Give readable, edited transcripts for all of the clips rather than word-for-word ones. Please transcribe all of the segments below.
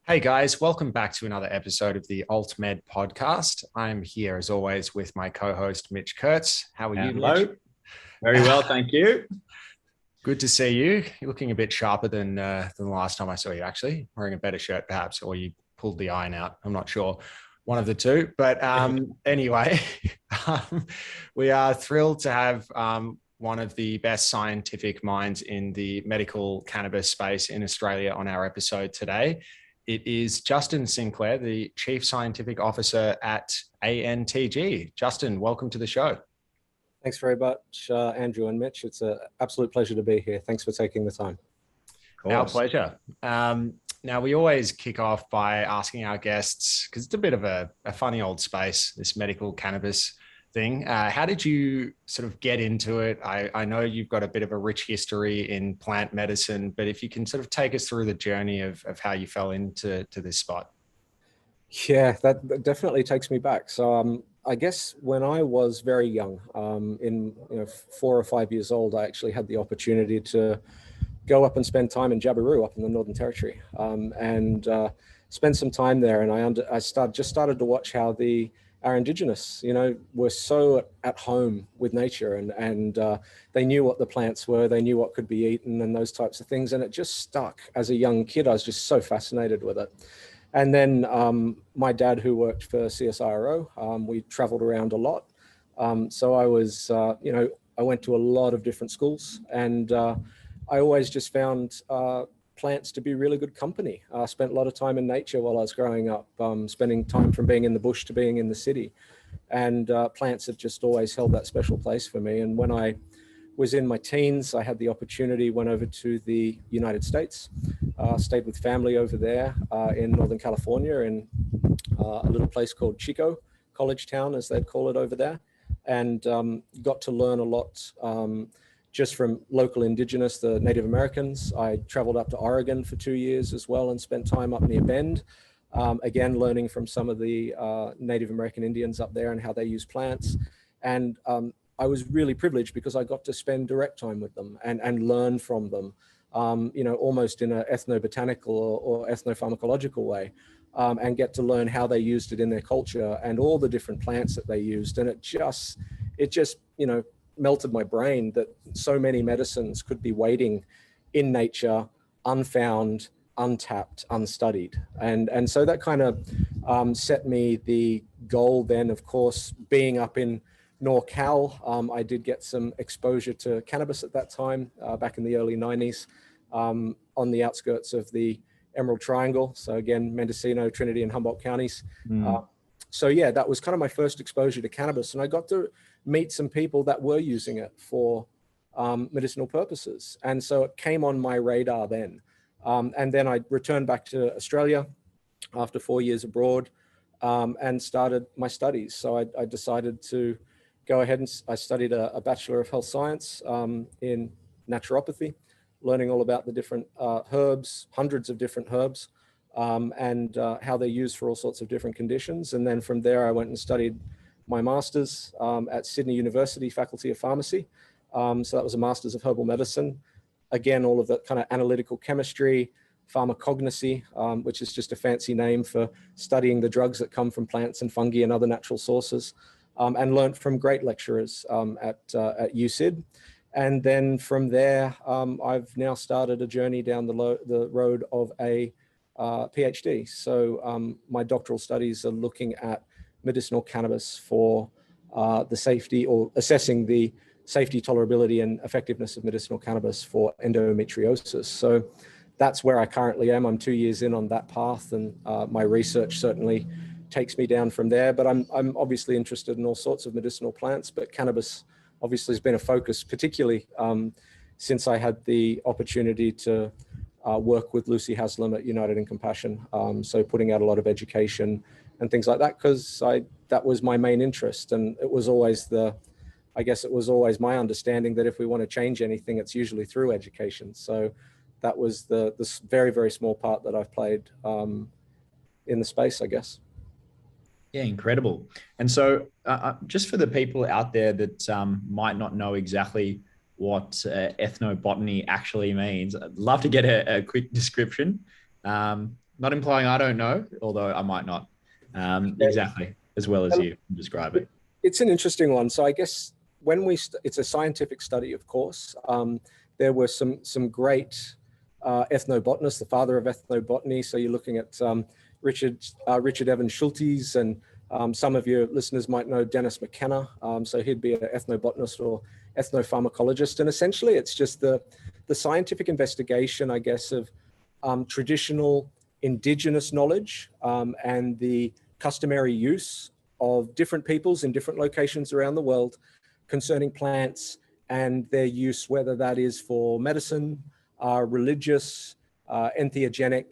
Hey guys, welcome back to another episode of the AltMed podcast. I'm here as always with my co-host Mitch Kurtz. How are you, Mitch? Hello. Very well, thank you. Good to see you. You're looking a bit sharper than the last time I saw you. Actually, wearing a better shirt, perhaps, or you pulled the iron out. I'm not sure, one of the two. But anyway, we are thrilled to have one of the best scientific minds in the medical cannabis space in Australia on our episode today. It is Justin Sinclair, the Chief Scientific Officer at ANTG. Justin, welcome to the show. Thanks very much, Andrew and Mitch. It's an absolute pleasure to be here. Thanks for taking the time. Our pleasure. Now, we always kick off by asking our guests, because it's a bit of a funny old space, this medical cannabis thing. How did you sort of get into it? I know you've got a bit of a rich history in plant medicine, but if you can sort of take us through the journey of how you fell into this spot. Yeah, that definitely takes me back. So I guess when I was very young, 4 or 5 years old, I actually had the opportunity to go up and spend time in Jabiru up in the Northern Territory, and spend some time there. And I started to watch how our Indigenous, were so at home with nature, and they knew what the plants were, they knew what could be eaten, and those types of things. And it just stuck. As a young kid, I was just so fascinated with it. And then my dad, who worked for CSIRO, we traveled around a lot. So I was, I went to a lot of different schools, and I always just found plants to be really good company. I spent a lot of time in nature while I was growing up, spending time from being in the bush to being in the city. And plants have just always held that special place for me. And when I was in my teens, I had the opportunity, went over to the United States, stayed with family over there in Northern California in a little place called Chico, College Town, as they'd call it over there, and got to learn a lot just from local Indigenous, the Native Americans. I traveled up to Oregon for 2 years as well and spent time up near Bend, again, learning from some of the Native American Indians up there and how they use plants. And I was really privileged because I got to spend direct time with them and learn from them, almost in an ethnobotanical or ethnopharmacological way, and get to learn how they used it in their culture and all the different plants that they used. And it just, melted my brain that so many medicines could be waiting in nature, unfound, untapped, unstudied. And so that kind of set me the goal then, of course, being up in NorCal. I did get some exposure to cannabis at that time, back in the early 90s, on the outskirts of the Emerald Triangle. So again, Mendocino, Trinity, and Humboldt counties. So yeah, that was kind of my first exposure to cannabis. And I got to meet some people that were using it for medicinal purposes. And so it came on my radar then. And then I returned back to Australia after 4 years abroad, and started my studies. So I decided to go ahead and I studied a Bachelor of Health Science in naturopathy, learning all about the different herbs, hundreds of different herbs, and how they're used for all sorts of different conditions. And then from there, I went and studied my master's at Sydney University Faculty of Pharmacy. So that was a master's of herbal medicine. Again, all of that kind of analytical chemistry, pharmacognosy, which is just a fancy name for studying the drugs that come from plants and fungi and other natural sources, and learned from great lecturers at USyd. And then from there, I've now started a journey down the road of a PhD. So my doctoral studies are looking at medicinal cannabis for the safety, or assessing the safety, tolerability, and effectiveness of medicinal cannabis for endometriosis. So that's where I currently am. I'm 2 years in on that path, and my research certainly takes me down from there. But I'm obviously interested in all sorts of medicinal plants, but cannabis obviously has been a focus, particularly since I had the opportunity to work with Lucy Haslam at United in Compassion. So putting out a lot of education and things like that, because that was my main interest. And it was always my understanding that if we want to change anything, it's usually through education. So that was this very, very small part that I've played in the space, I guess. Yeah, incredible. And so just for the people out there that might not know exactly what ethnobotany actually means, I'd love to get a quick description. Not implying I don't know, although I might not exactly as well as you describe it. It's an interesting one. So I guess when it's a scientific study, of course. There were some great ethnobotanists, the father of ethnobotany. So you're looking at Richard Evans Schultes, and some of your listeners might know Dennis McKenna. So he'd be an ethnobotanist or ethnopharmacologist. And essentially it's just the scientific investigation, I guess, of traditional indigenous knowledge and the customary use of different peoples in different locations around the world concerning plants and their use, whether that is for medicine, religious, entheogenic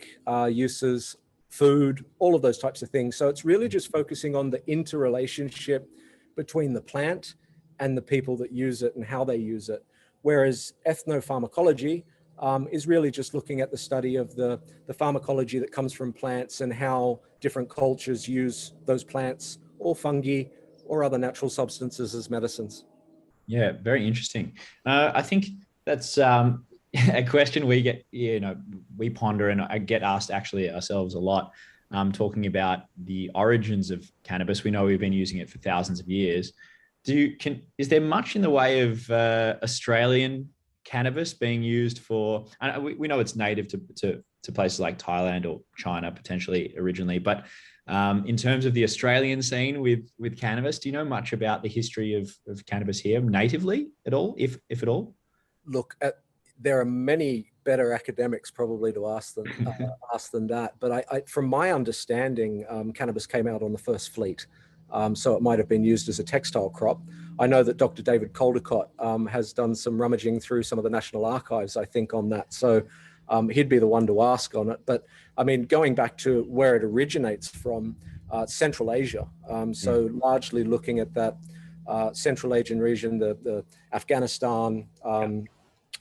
uses, food, all of those types of things. So it's really just focusing on the interrelationship between the plant and the people that use it and how they use it. Whereas ethnopharmacology is really just looking at the study of the pharmacology that comes from plants and how different cultures use those plants or fungi or other natural substances as medicines. Yeah, very interesting. I think that's a question we get, we ponder and I get asked actually ourselves a lot, talking about the origins of cannabis. We know we've been using it for thousands of years. Is there much in the way of Australian cannabis being used for, and we know it's native to places like Thailand or China potentially originally, but in terms of the Australian scene with cannabis, do you know much about the history of cannabis here natively at all, if at all? Look, there are many better academics probably to ask than that. But from my understanding, cannabis came out on the first fleet. So it might have been used as a textile crop. I know that Dr. David Caldecott has done some rummaging through some of the National Archives, I think, on that. So he'd be the one to ask on it. But I mean, going back to where it originates from, Central Asia. So largely looking at that Central Asian region, the Afghanistan,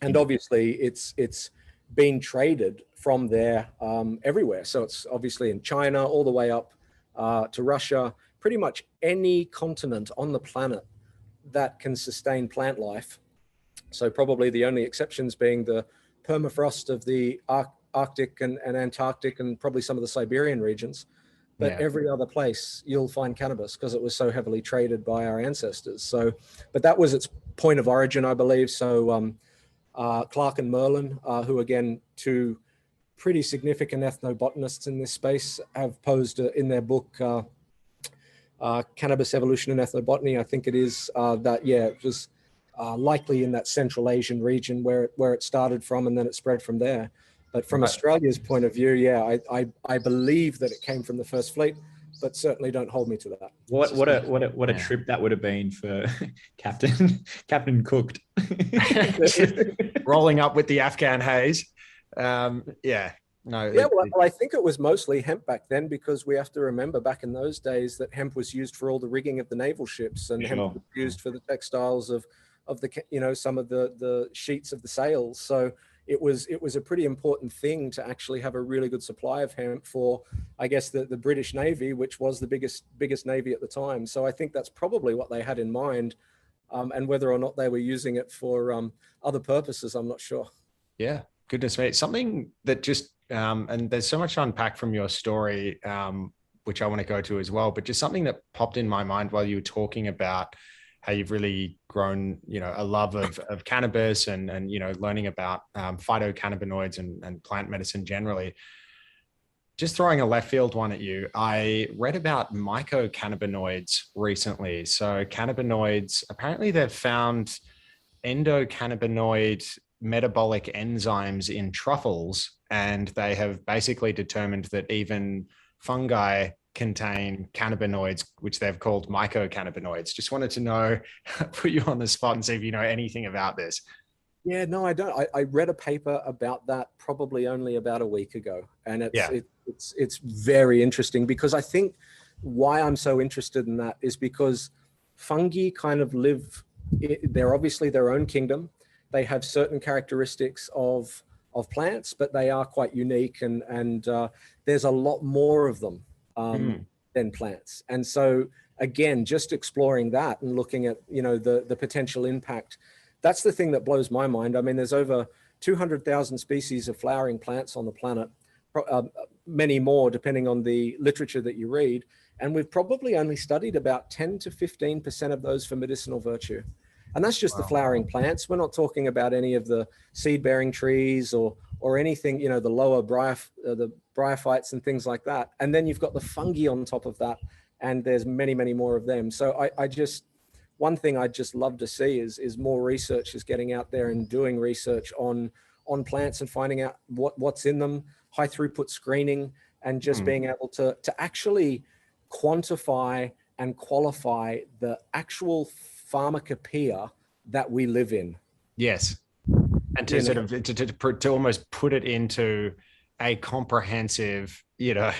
and obviously it's been traded from there everywhere. So it's obviously in China all the way up to Russia, pretty much any continent on the planet that can sustain plant life. So probably the only exceptions being the permafrost of the Arctic and Antarctic and probably some of the Siberian regions. But every other place you'll find cannabis because it was so heavily traded by our ancestors. So, but that was its point of origin, I believe. So Clark and Merlin, who again, two pretty significant ethnobotanists in this space, have posed in their book, Cannabis Evolution and Ethnobotany, I think it is, that, it was likely in that Central Asian region where it started from, and then it spread from there. But from Australia's point of view, I believe that it came from the First Fleet, but certainly don't hold me to that. What a trip that would have been for Captain Cooked. Rolling up with the Afghan haze. Well, I think it was mostly hemp back then, because we have to remember back in those days that hemp was used for all the rigging of the naval ships, and hemp was used for the textiles of the some of the sheets of the sails. So it was a pretty important thing to actually have a really good supply of hemp for, I guess, the British Navy, which was the biggest Navy at the time. So I think that's probably what they had in mind, and whether or not they were using it for other purposes, I'm not sure. Yeah, goodness me. Something that just, and there's so much to unpack from your story, which I want to go to as well, but just something that popped in my mind while you were talking about how you've really grown, a love of cannabis and learning about phytocannabinoids and plant medicine generally. Just throwing a left field one at you, I read about mycocannabinoids recently. So cannabinoids, apparently they've found endocannabinoid metabolic enzymes in truffles, and they have basically determined that even fungi contain cannabinoids, which they've called mycocannabinoids. Just wanted to know, put you on the spot and see if you know anything about this. Yeah, no, I don't. I read a paper about that probably only about a week ago, and it's very interesting, because I think why I'm so interested in that is because fungi kind of they're obviously their own kingdom. They have certain characteristics of plants, but they are quite unique, and there's a lot more of them than plants. And so again, just exploring that and looking at the potential impact, that's the thing that blows my mind. I mean, there's over 200,000 species of flowering plants on the planet. many more depending on the literature that you read. And we've probably only studied about 10 to 15% of those for medicinal virtue. And that's just the flowering plants. We're not talking about any of the seed-bearing trees or anything, you know, the lower the bryophytes and things like that. And then you've got the fungi on top of that, and there's many, many more of them. So one thing I'd just love to see is more researchers getting out there and doing research on plants and finding out what's in them, high throughput screening, and just being able to actually quantify and qualify the actual pharmacopoeia that we live in. Yes. And to sort of to almost put it into a comprehensive, you know,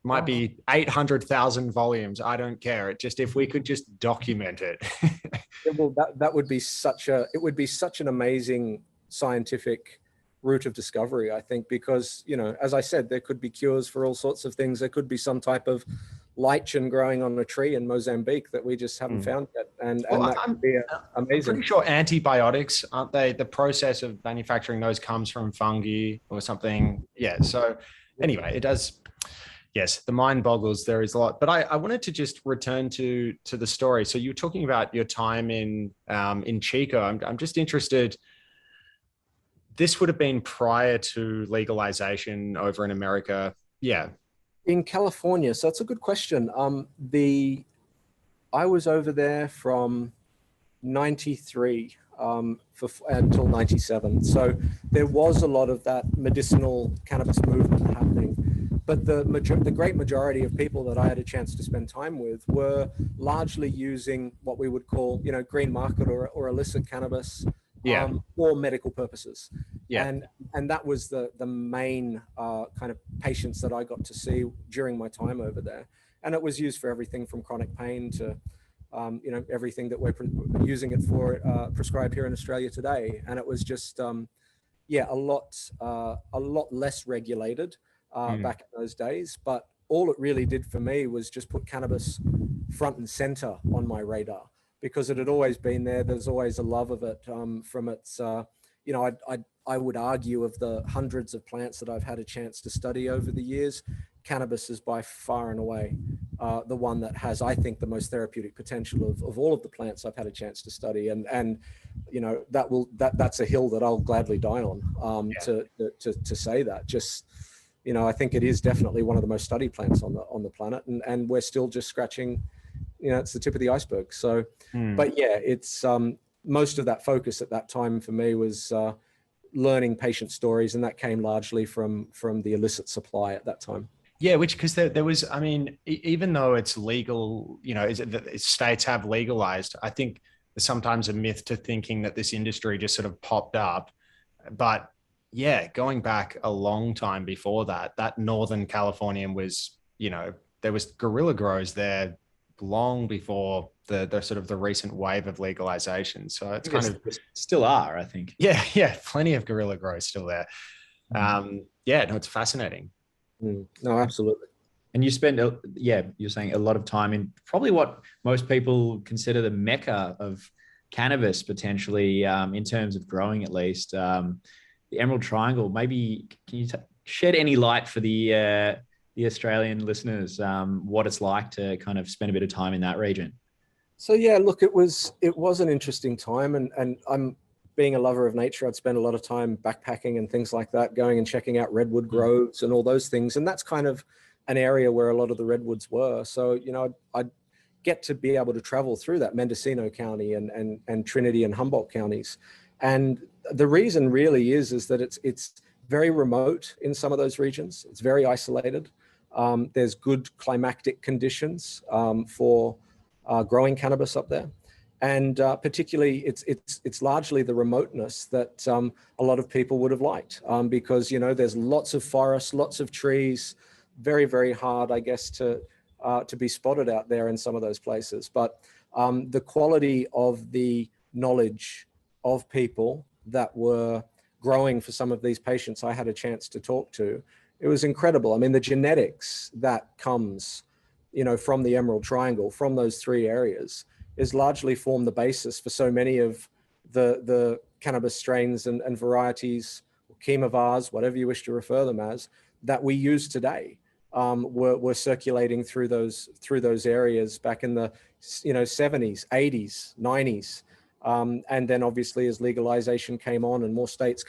might be 800,000 volumes. I don't care. It just, if we could just document it. Well, that would be it would be such an amazing scientific route of discovery, I think, because, you know, as I said, there could be cures for all sorts of things. There could be some type of lichen growing on a tree in Mozambique that we just haven't found yet. And that could be amazing. I'm pretty sure antibiotics, aren't they? The process of manufacturing those comes from fungi or something. Yeah. So anyway, it does. Yes, the mind boggles. There is a lot, but I wanted to just return to the story. So you were talking about your time in Chico. I'm just interested. This would have been prior to legalization over in America. Yeah. In California. So that's a good question. I was over there from 93 until 97. So there was a lot of that medicinal cannabis movement happening. But the great majority of people that I had a chance to spend time with were largely using what we would call, you know, green market or illicit cannabis for medical purposes. Yeah. And that was the main kind of patients that I got to see during my time over there. And it was used for everything from chronic pain to, you know, everything that we're using it for prescribed here in Australia today. And it was just, a lot less regulated back in those days. But all it really did for me was just put cannabis front and center on my radar, because it had always been there. There's always a love of it from its, you know, I would argue of the hundreds of plants that I've had a chance to study over the years, cannabis is by far and away the one that has, I think, the most therapeutic potential of all of the plants I've had a chance to study. And you know, that's a hill that I'll gladly die on to say that. Just, you know, I think it is definitely one of the most studied plants on the planet, and we're still just scratching, you know, it's the tip of the iceberg. So, but yeah, it's most of that focus at that time for me was learning patient stories, and that came largely from the illicit supply at that time. Yeah, because there was, I mean, even though it's legal, you know, states have legalized, I think there's sometimes a myth to thinking that this industry just sort of popped up. But yeah, going back a long time before that Northern California was, you know, there was guerrilla grows there long before the sort of the recent wave of legalization. So it's kind of still are, I think. Yeah, plenty of guerrilla grows still there. No, it's fascinating. No, absolutely. And you spend, you're saying a lot of time in probably what most people consider the mecca of cannabis, potentially, in terms of growing, at least. The Emerald Triangle. Maybe can you shed any light for the Australian listeners, what it's like to kind of spend a bit of time in that region? So yeah, look, it was an interesting time, and I'm, being a lover of nature, I'd spend a lot of time backpacking and things like that, going and checking out redwood groves and all those things. And that's kind of an area where a lot of the redwoods were. So, you know, I'd get to be able to travel through that Mendocino County and Trinity and Humboldt counties. And the reason really is that it's very remote in some of those regions. It's very isolated. There's good climatic conditions for growing cannabis up there. And particularly, it's largely the remoteness that a lot of people would have liked, because, you know, there's lots of forests, lots of trees, very, very hard, I guess, to be spotted out there in some of those places. But the quality of the knowledge of people that were growing for some of these patients I had a chance to talk to, it was incredible. I mean, the genetics that comes, you know, from the Emerald Triangle, from those three areas, is largely form the basis for so many of the cannabis strains and varieties, chemovars, whatever you wish to refer them as, that we use today were circulating through those areas back in the 70s, 80s, 90s. And then obviously as legalization came on and more states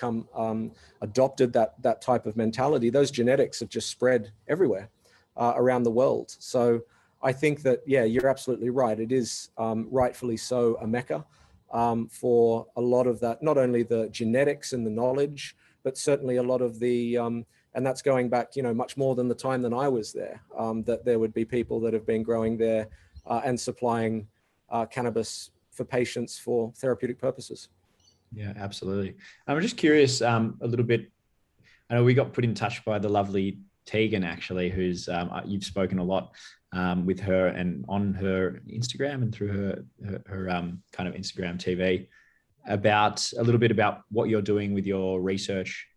adopted that type of mentality, those genetics have just spread everywhere around the world. So I think that, yeah, you're absolutely right. It is rightfully so a mecca for a lot of that, not only the genetics and the knowledge, but certainly a lot of the, and that's going back, much more than the time than I was there, that there would be people that have been growing there and supplying cannabis for patients for therapeutic purposes. Yeah, absolutely. I'm just curious a little bit. I know we got put in touch by the lovely Tegan, actually, who's you've spoken a lot with her and on her Instagram and through her kind of Instagram TV about a little bit about what you're doing with your research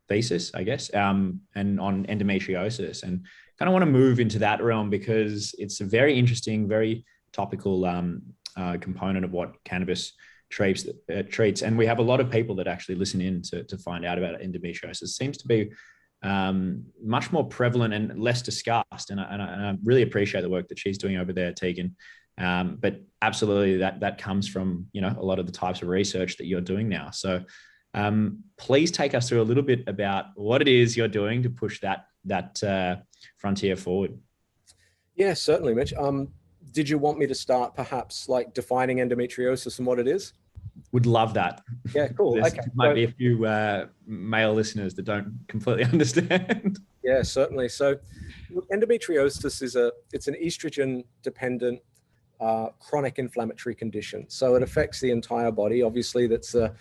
thesis, I guess, and on endometriosis, and kind of want to move into that realm because it's a very interesting, very topical component of what cannabis treats. And we have a lot of people that actually listen in to find out about endometriosis. It seems to be much more prevalent and less discussed. And I really appreciate the work that she's doing over there, Tegan. But absolutely that comes from, a lot of the types of research that you're doing now. So please take us through a little bit about what it is you're doing to push that frontier forward. Yeah, certainly, Mitch. Did you want me to start perhaps like defining endometriosis and what it is? Would love that. Yeah, cool. Okay. Might be a few male listeners that don't completely understand. Yeah, certainly. So endometriosis it's an estrogen dependent chronic inflammatory condition. So it affects the entire body. Obviously that's the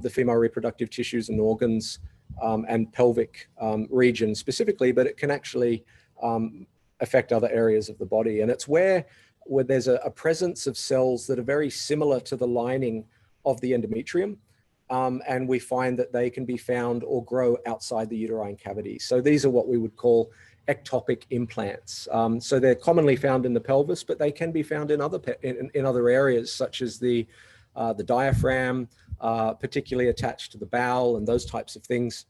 female reproductive tissues and organs and pelvic region specifically, but it can actually affect other areas of the body. And it's where there's a presence of cells that are very similar to the lining of the endometrium. And we find that they can be found or grow outside the uterine cavity. So these are what we would call ectopic implants. So they're commonly found in the pelvis, but they can be found in other areas such as the diaphragm, particularly attached to the bowel and those types of things,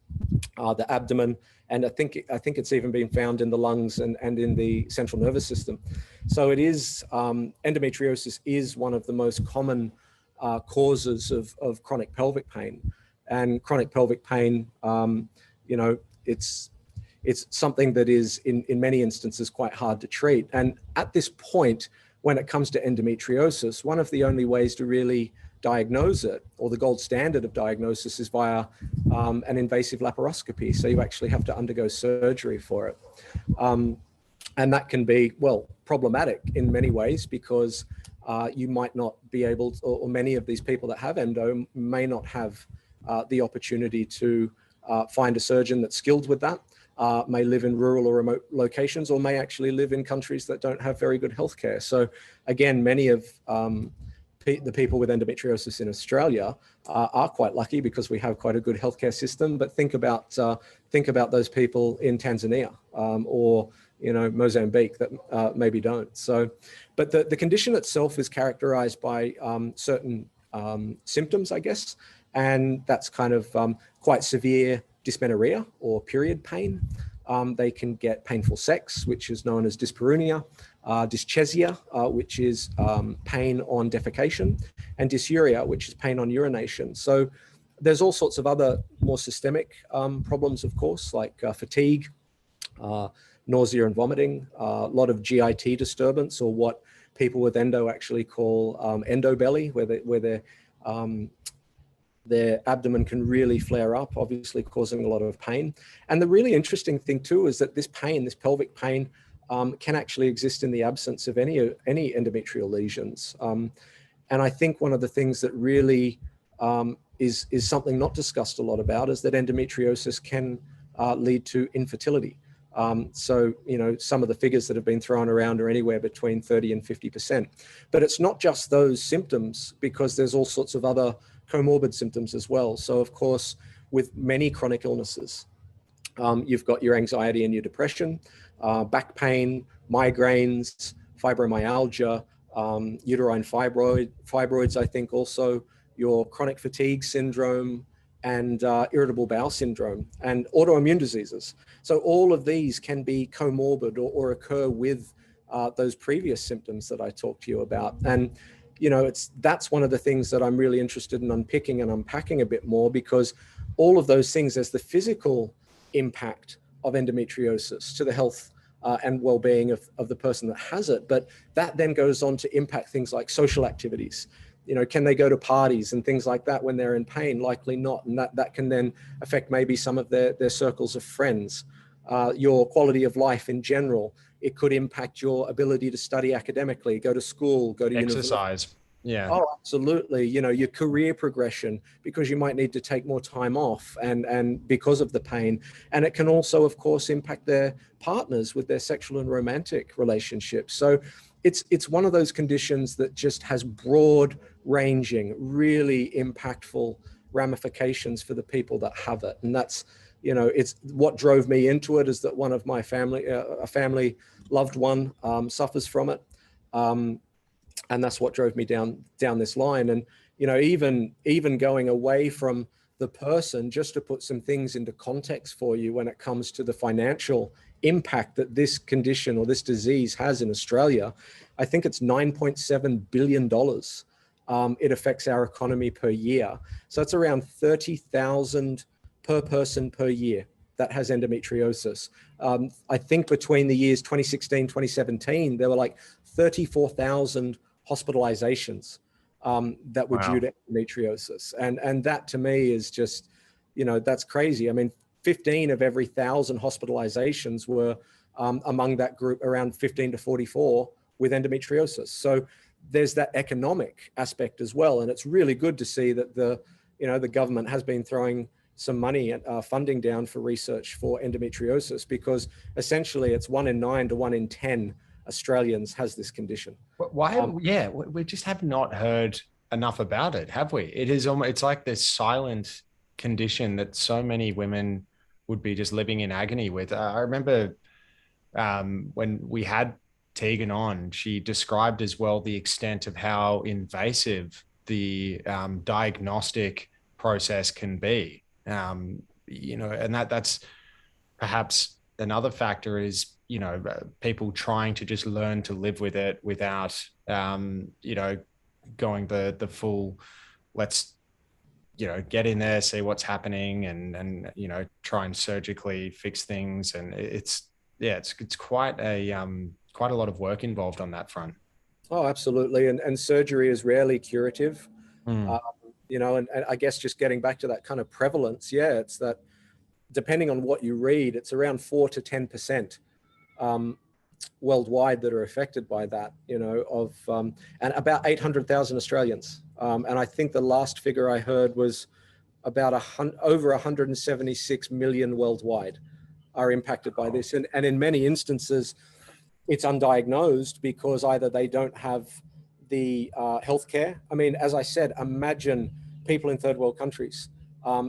the abdomen. And I think it's even been found in the lungs and in the central nervous system. So it is, endometriosis is one of the most common causes of chronic pelvic pain. And chronic pelvic pain, it's something that is in many instances quite hard to treat. And at this point, when it comes to endometriosis, one of the only ways to really diagnose it, or the gold standard of diagnosis, is via an invasive laparoscopy. So you actually have to undergo surgery for it. And that can be, problematic in many ways because you might not be able to, or many of these people that have endo may not have the opportunity to find a surgeon that's skilled with that, may live in rural or remote locations, or may actually live in countries that don't have very good healthcare. So again, many of the people with endometriosis in Australia are quite lucky because we have quite a good healthcare system. But think about those people in Tanzania or Mozambique that maybe don't. So, but the condition itself is characterized by certain symptoms, I guess, and that's kind of quite severe dysmenorrhea or period pain. They can get painful sex, which is known as dyspareunia, dyschezia, which is pain on defecation, and dysuria, which is pain on urination. So there's all sorts of other more systemic problems, of course, like fatigue, nausea and vomiting, a lot of GIT disturbance, or what people with endo actually call endobelly, where their abdomen can really flare up, obviously causing a lot of pain. And the really interesting thing too is that this pain, this pelvic pain, can actually exist in the absence of any endometrial lesions. And I think one of the things that really is something not discussed a lot about is that endometriosis can lead to infertility. So, some of the figures that have been thrown around are anywhere between 30 and 50%. But it's not just those symptoms, because there's all sorts of other comorbid symptoms as well. So, of course, with many chronic illnesses, you've got your anxiety and your depression, back pain, migraines, fibromyalgia, uterine fibroids, I think also your chronic fatigue syndrome, and irritable bowel syndrome and autoimmune diseases. So all of these can be comorbid or occur with those previous symptoms that I talked to you about. And, you know, that's one of the things that I'm really interested in unpicking and unpacking a bit more, because all of those things, there's the physical impact of endometriosis to the health and well-being of the person that has it. But that then goes on to impact things like social activities. You know, can they go to parties and things like that when they're in pain? Likely not. And that can then affect maybe some of their circles of friends, your quality of life in general. It could impact your ability to study academically, go to school, go to exercise. University. Yeah. Oh, absolutely. You know, your career progression, because you might need to take more time off and because of the pain. And it can also, of course, impact their partners with their sexual and romantic relationships. So it's one of those conditions that just has broad ranging, really impactful ramifications for the people that have it. And that's, you know, it's what drove me into it, is that one of my family, a family loved one, suffers from it. And that's what drove me down this line. And, you know, even going away from the person, just to put some things into context for you when it comes to the financial impact that this condition or this disease has in Australia, I think it's $9.7 billion. It affects our economy per year. So it's around 30,000 per person per year that has endometriosis. I think between the years 2016, 2017, there were like 34,000 hospitalizations that were due to endometriosis. And that to me is just, you know, that's crazy. I mean, 15 of every 1,000 hospitalizations were among that group around 15 to 44 with endometriosis. So there's that economic aspect as well. And it's really good to see that the government has been throwing some money and funding down for research for endometriosis, because essentially it's 1 in 9 to 1 in 10 Australians has this condition. Why? We just have not heard enough about it, have we? It is almost, it's like this silent condition that so many women would be just living in agony with. I remember when we had Tegan on, she described as well the extent of how invasive the diagnostic process can be. You know, and that's perhaps another factor is, you know, people trying to just learn to live with it without, you know, going the full, let's, you know, get in there, see what's happening and, you know, try and surgically fix things. And it's quite a lot of work involved on that front. Oh, absolutely. And surgery is rarely curative. You know, and I guess just getting back to that kind of prevalence, it's that depending on what you read, it's around 4 to 10% worldwide that are affected by that, you know, and about 800,000 Australians. And I think the last figure I heard was about over 176 million worldwide are impacted by this. And in many instances, it's undiagnosed because either they don't have the healthcare. I mean, as I said, imagine people in third world countries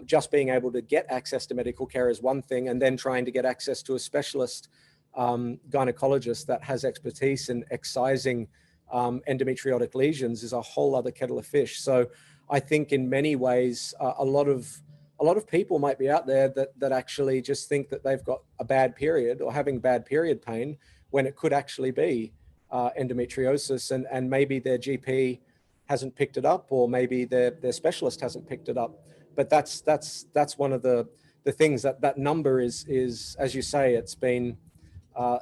just being able to get access to medical care is one thing, and then trying to get access to a specialist gynecologist that has expertise in excising endometriotic lesions is a whole other kettle of fish. So I think in many ways, a lot of people might be out there that actually just think that they've got a bad period or having bad period pain when it could actually be endometriosis, and maybe their GP hasn't picked it up, or maybe their specialist hasn't picked it up. But that's one of the things that number is, as you say, it's been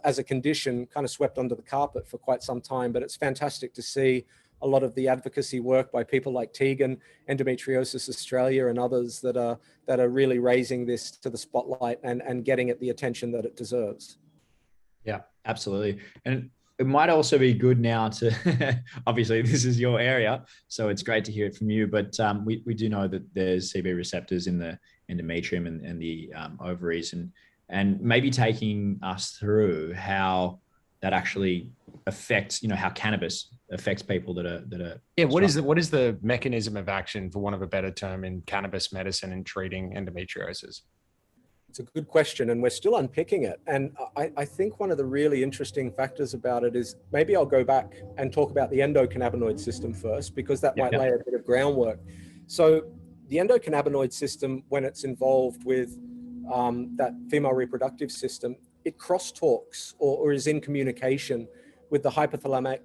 as a condition kind of swept under the carpet for quite some time. But it's fantastic to see a lot of the advocacy work by people like Tegan, Endometriosis Australia, and others that are really raising this to the spotlight and getting it the attention that it deserves. Yeah, absolutely. And it might also be good now to, obviously this is your area, so it's great to hear it from you, but we do know that there's CB receptors in the endometrium and the ovaries, and maybe taking us through how that actually affects, you know, how cannabis affects people that are. Yeah. What is the mechanism of action, for want of a better term, in cannabis medicine in treating endometriosis? It's a good question, and we're still unpicking it. And I think one of the really interesting factors about it is, maybe I'll go back and talk about the endocannabinoid system first, because that might lay a bit of groundwork. So the endocannabinoid system, when it's involved with that female reproductive system, it crosstalks or is in communication with the hypothalamic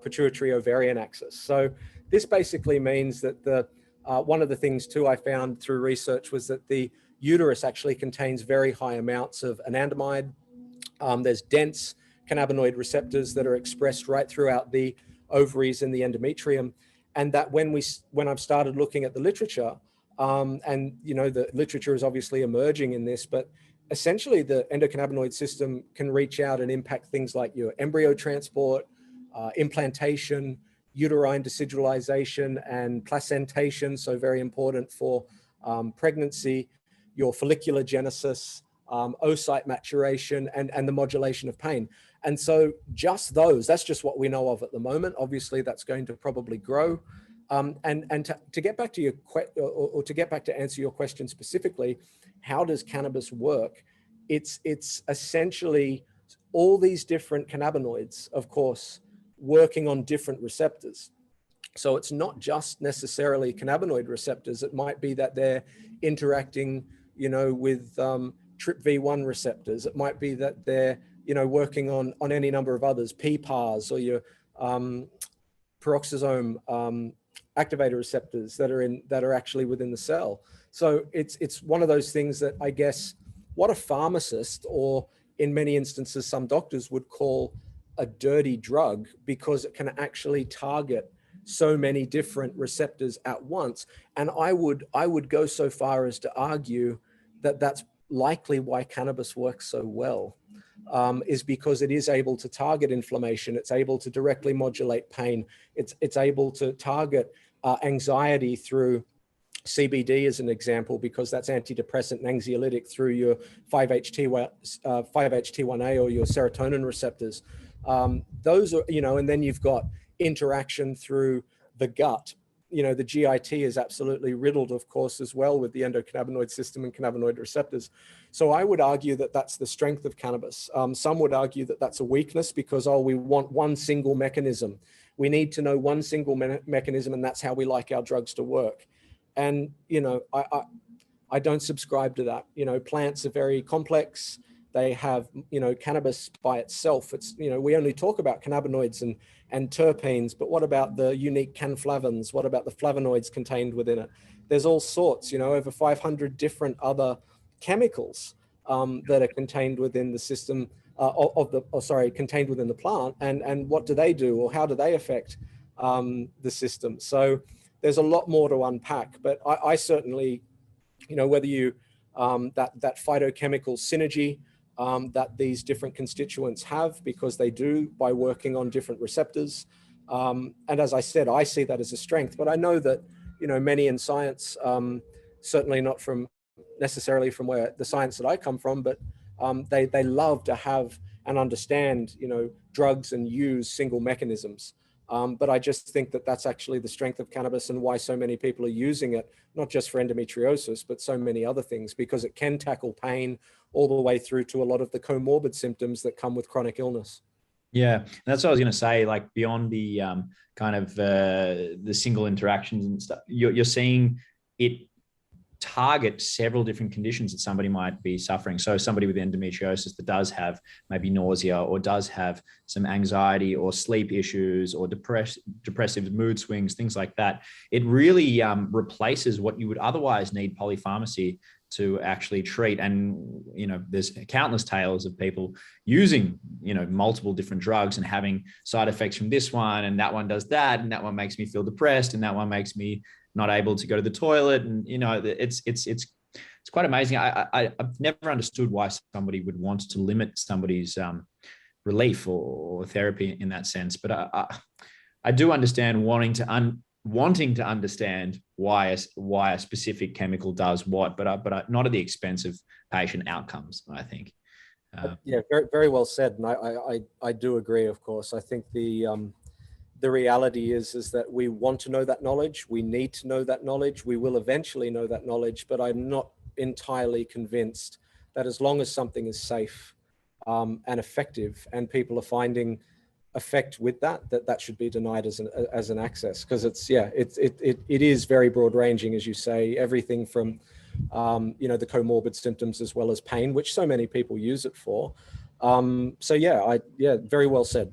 pituitary ovarian axis. So this basically means that one of the things too I found through research was that the uterus actually contains very high amounts of anandamide. There's dense cannabinoid receptors that are expressed right throughout the ovaries and the endometrium. And that when I've started looking at the literature, and the literature is obviously emerging in this, but essentially the endocannabinoid system can reach out and impact things like your embryo transport, implantation, uterine decidralization and placentation, so very important for pregnancy, your follicular genesis, oocyte maturation, and the modulation of pain. And so just that's just what we know of at the moment. Obviously, that's going to probably grow. And to get back to your or to get back to answer your question specifically, how does cannabis work? It's essentially all these different cannabinoids, of course, working on different receptors. So it's not just necessarily cannabinoid receptors. It might be that they're interacting, with TRPV1 receptors. It might be that they're, working on any number of others, PPARs or your peroxisome activator receptors that are actually within the cell. So it's one of those things that I guess what a pharmacist, or in many instances some doctors, would call a dirty drug, because it can actually target so many different receptors at once. And I would go so far as to argue that that's likely why cannabis works so well, is because it is able to target inflammation. It's able to directly modulate pain. It's able to target anxiety through CBD as an example, because that's antidepressant and anxiolytic through your 5-HT1A or your serotonin receptors. Those are, and then you've got interaction through the gut. The GIT is absolutely riddled, of course, as well with the endocannabinoid system and cannabinoid receptors. So I would argue that that's the strength of cannabis. Some would argue that that's a weakness because, we want one single mechanism. We need to know one single mechanism, and that's how we like our drugs to work. And, I don't subscribe to that. Plants are very complex. They have, cannabis by itself. It's, we only talk about cannabinoids and terpenes, but what about the unique canflavins? What about the flavonoids contained within it? There's all sorts, over 500 different other chemicals that are contained within the system contained within the plant. And what do they do, or how do they affect the system? So there's a lot more to unpack, but I certainly, whether you, that phytochemical synergy that these different constituents have, because they do by working on different receptors. And as I said, I see that as a strength, but I know that, many in science, certainly not necessarily from where the science that I come from, but they love to have and understand, drugs and use single mechanisms. But I just think that that's actually the strength of cannabis and why so many people are using it, not just for endometriosis, but so many other things, because it can tackle pain all the way through to a lot of the comorbid symptoms that come with chronic illness. Yeah, that's what I was going to say, like beyond the kind of the single interactions and stuff, you're seeing it target several different conditions that somebody might be suffering. So somebody with endometriosis that does have maybe nausea, or does have some anxiety or sleep issues, or depressive mood swings, things like that. It really replaces what you would otherwise need polypharmacy to actually treat. And, there's countless tales of people using, multiple different drugs and having side effects from this one, and that one does that, and that one makes me feel depressed, and that one makes me not able to go to the toilet. And, it's quite amazing. I've never understood why somebody would want to limit somebody's relief or therapy in that sense. But I do understand wanting to understand why a specific chemical does what, but not at the expense of patient outcomes, I think. Yeah, very, very well said. And I do agree, of course. I think the reality is that we want to know that knowledge. We need to know that knowledge. We will eventually know that knowledge, but I'm not entirely convinced that as long as something is safe and effective, and people are finding effect with that should be denied as an access, because it is very broad ranging, as you say, everything from the comorbid symptoms as well as pain, which so many people use it for. Very well said.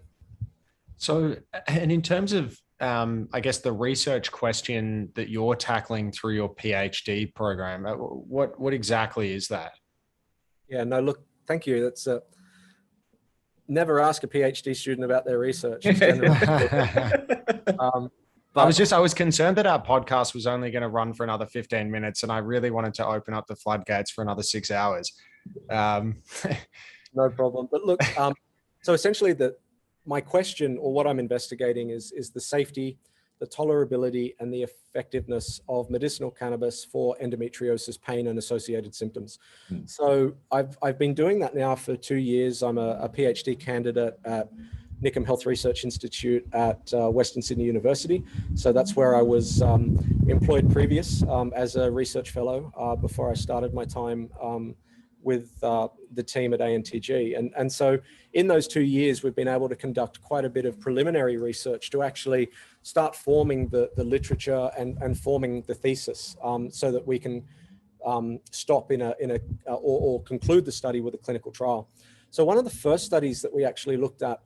So, and in terms of I guess the research question that you're tackling through your PhD program, what exactly is that? Yeah, no, look, thank you. That's never ask a PhD student about their research. I was concerned that our podcast was only going to run for another 15 minutes, and I really wanted to open up the floodgates for another 6 hours. No problem. But look, so essentially my question, or what I'm investigating, is the safety, the tolerability, and the effectiveness of medicinal cannabis for endometriosis pain and associated symptoms. So I've been doing that now for 2 years. I'm a PhD candidate at Nickham Health Research Institute at Western Sydney University. So that's where I was employed previous as a research fellow before I started my time with the team at ANTG. And so in those 2 years, we've been able to conduct quite a bit of preliminary research to actually start forming the literature and forming the thesis, so that we can stop or conclude the study with a clinical trial. So one of the first studies that we actually looked at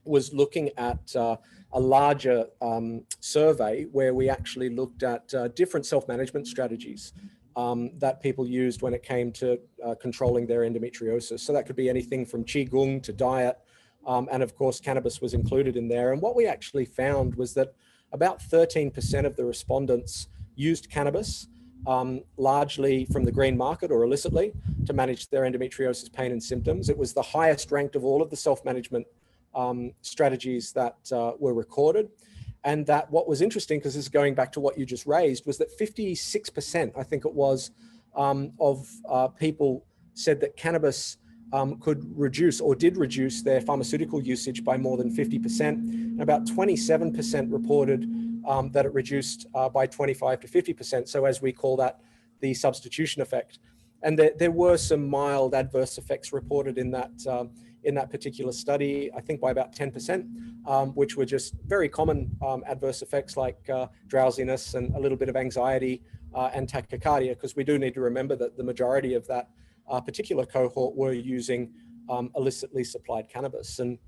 was looking at a larger survey where we actually looked at different self-management strategies that people used when it came to controlling their endometriosis. So that could be anything from Qigong to diet, and of course, cannabis was included in there. And what we actually found was that about 13% of the respondents used cannabis, largely from the green market or illicitly, to manage their endometriosis pain and symptoms. It was the highest ranked of all of the self-management strategies that were recorded. And that what was interesting, because this is going back to what you just raised, was that 56%, I think it was, of people said that cannabis could reduce or did reduce their pharmaceutical usage by more than 50%. And about 27% reported that it reduced by 25 to 50%. So as we call that, the substitution effect. And there were some mild adverse effects reported in that particular study, I think by about 10%, which were just very common adverse effects like drowsiness and a little bit of anxiety and tachycardia, because we do need to remember that the majority of that particular cohort were using illicitly supplied cannabis. And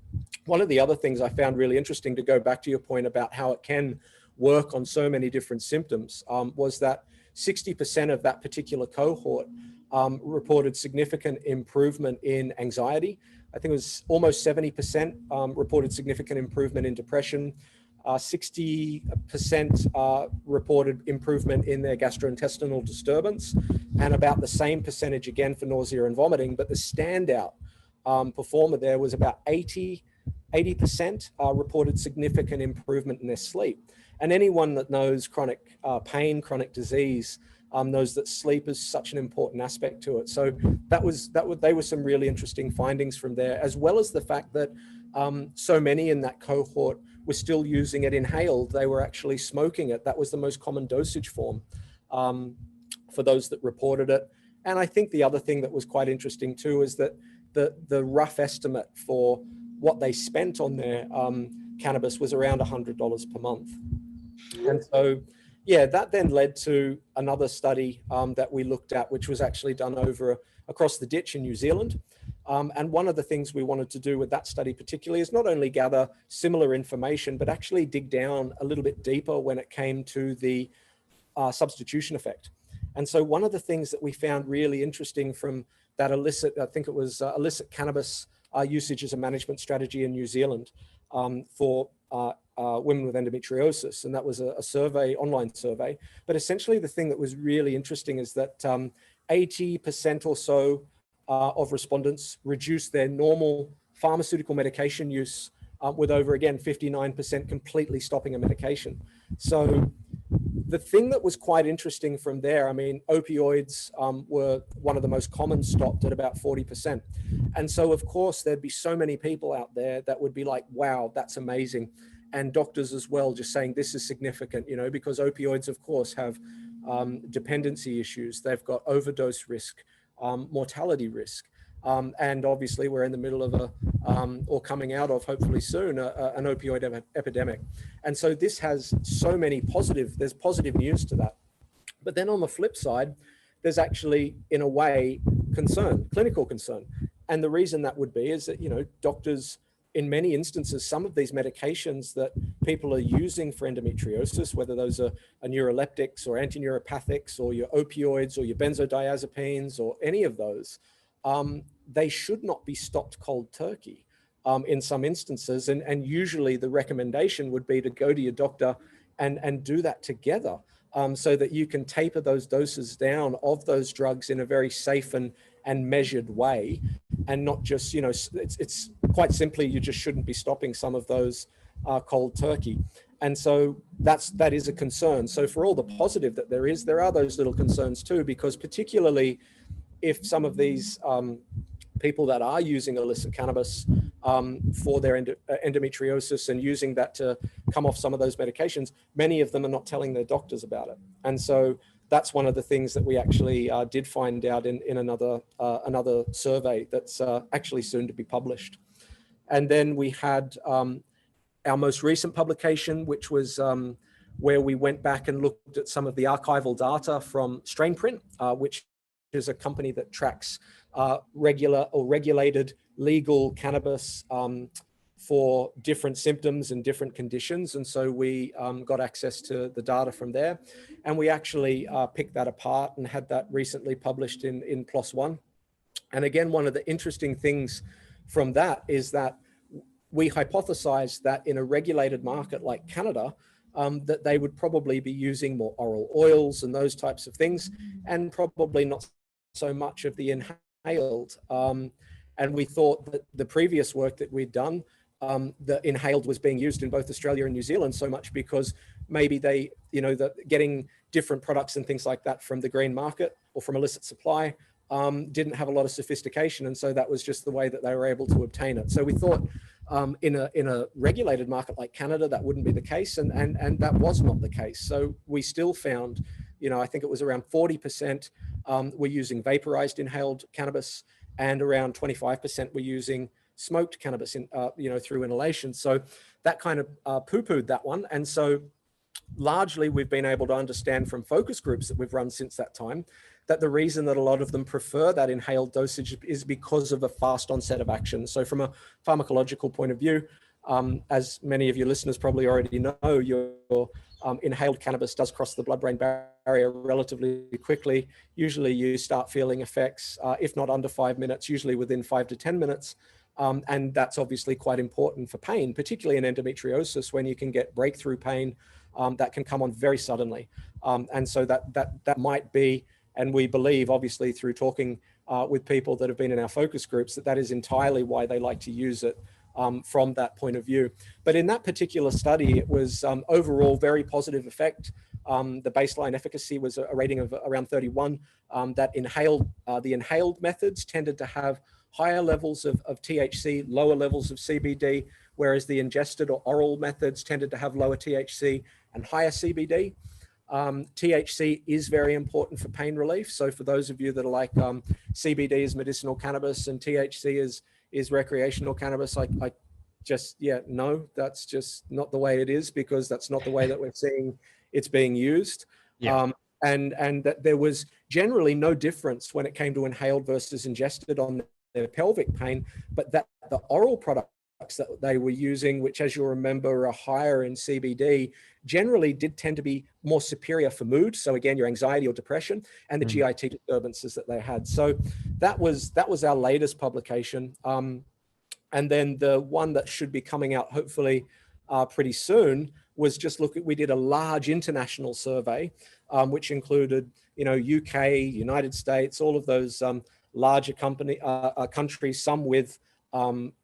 one of the other things I found really interesting, to go back to your point about how it can work on so many different symptoms, was that 60% of that particular cohort reported significant improvement in anxiety. I think it was almost 70% reported significant improvement in depression. 60% reported improvement in their gastrointestinal disturbance, and about the same percentage again for nausea and vomiting. But the standout performer there was about 80% reported significant improvement in their sleep. And anyone that knows chronic pain, chronic disease, knows that sleep is such an important aspect to it. So they were some really interesting findings from there, as well as the fact that so many in that cohort were still using it inhaled. They were actually smoking it. That was the most common dosage form for those that reported it. And I think the other thing that was quite interesting too is that the rough estimate for what they spent on their cannabis was around $100 per month. And so, yeah, that then led to another study that we looked at, which was actually done across the ditch in New Zealand. And one of the things we wanted to do with that study particularly is not only gather similar information, but actually dig down a little bit deeper when it came to the substitution effect. And so one of the things that we found really interesting from that illicit, I think it was illicit cannabis usage as a management strategy in New Zealand for women with endometriosis, and that was a survey, online survey. But essentially the thing that was really interesting is that 80% or so of respondents reduced their normal pharmaceutical medication use, with over, again, 59% completely stopping a medication. So the thing that was quite interesting from there, I mean, opioids were one of the most common stopped at about 40%. And so, of course, there'd be so many people out there that would be like, wow, that's amazing. And doctors as well, just saying this is significant, because opioids, of course, have dependency issues. They've got overdose risk, mortality risk. And obviously we're in the middle of or coming out of, hopefully soon, an opioid epidemic. And so this has so many there's positive news to that. But then on the flip side, there's actually, in a way, concern, clinical concern. And the reason that would be is that, doctors, in many instances, some of these medications that people are using for endometriosis, whether those are neuroleptics or antineuropathics or your opioids or your benzodiazepines or any of those, they should not be stopped cold turkey in some instances. And usually the recommendation would be to go to your doctor and do that together. So that you can taper those doses down of those drugs in a very safe and measured way, and not just, it's quite simply, you just shouldn't be stopping some of those cold turkey. And so that is a concern. So for all the positive that there are those little concerns too, because particularly if some of these people that are using illicit cannabis for their endometriosis and using that to come off some of those medications, many of them are not telling their doctors about it. And so that's one of the things that we actually did find out in another survey that's actually soon to be published. And then we had our most recent publication, which was where we went back and looked at some of the archival data from Strainprint, which is a company that tracks regular or regulated legal cannabis for different symptoms and different conditions. And so we got access to the data from there. And we actually picked that apart and had that recently published in PLOS One. And again, one of the interesting things from that is that we hypothesized that in a regulated market like Canada, that they would probably be using more oral oils and those types of things, and probably not so much of the inhaled. And we thought that the previous work that we'd done, the inhaled was being used in both Australia and New Zealand so much because maybe they, getting different products and things like that from the green market or from illicit supply didn't have a lot of sophistication. And so that was just the way that they were able to obtain it. So we thought in a regulated market like Canada, that wouldn't be the case. And that was not the case. So we still found, I think it was around 40% were using vaporized inhaled cannabis, and around 25% were using smoked cannabis through inhalation. So that kind of poo-pooed that one. And so largely we've been able to understand from focus groups that we've run since that time that the reason that a lot of them prefer that inhaled dosage is because of a fast onset of action. So from a pharmacological point of view, as many of your listeners probably already know, your inhaled cannabis does cross the blood-brain barrier relatively quickly. Usually you start feeling effects, if not under 5 minutes, usually within 5 to 10 minutes. And that's obviously quite important for pain, particularly in endometriosis, when you can get breakthrough pain that can come on very suddenly. And so that might be, and we believe obviously through talking with people that have been in our focus groups, that is entirely why they like to use it from that point of view. But in that particular study, it was overall very positive effect. The baseline efficacy was a rating of around 31. That the inhaled methods tended to have higher levels of THC, lower levels of CBD, whereas the ingested or oral methods tended to have lower THC and higher CBD. THC is very important for pain relief. So for those of you that are like CBD is medicinal cannabis and THC is recreational cannabis, no, that's just not the way it is, because that's not the way that we're seeing it's being used. Yeah. And that there was generally no difference when it came to inhaled versus ingested on their pelvic pain, but that the oral products that they were using, which as you'll remember are higher in CBD, generally did tend to be more superior for mood. So again, your anxiety or depression and the GIT disturbances that they had. So that was our latest publication. And then the one that should be coming out hopefully pretty soon was we did a large international survey, which included, UK, United States, all of those larger countries, some with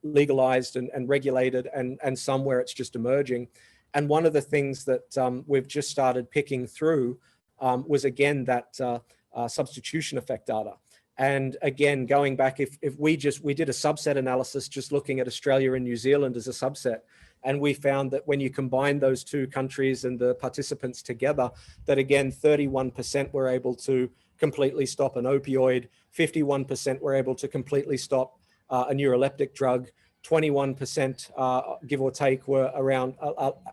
legalized and regulated, and some where it's just emerging. And one of the things that we've just started picking through was again that substitution effect data. And again, going back, if we did a subset analysis just looking at Australia and New Zealand as a subset, and we found that when you combine those two countries and the participants together, that again, 31% were able to completely stop an opioid, 51% were able to completely stop a neuroleptic drug, 21%, give or take, were around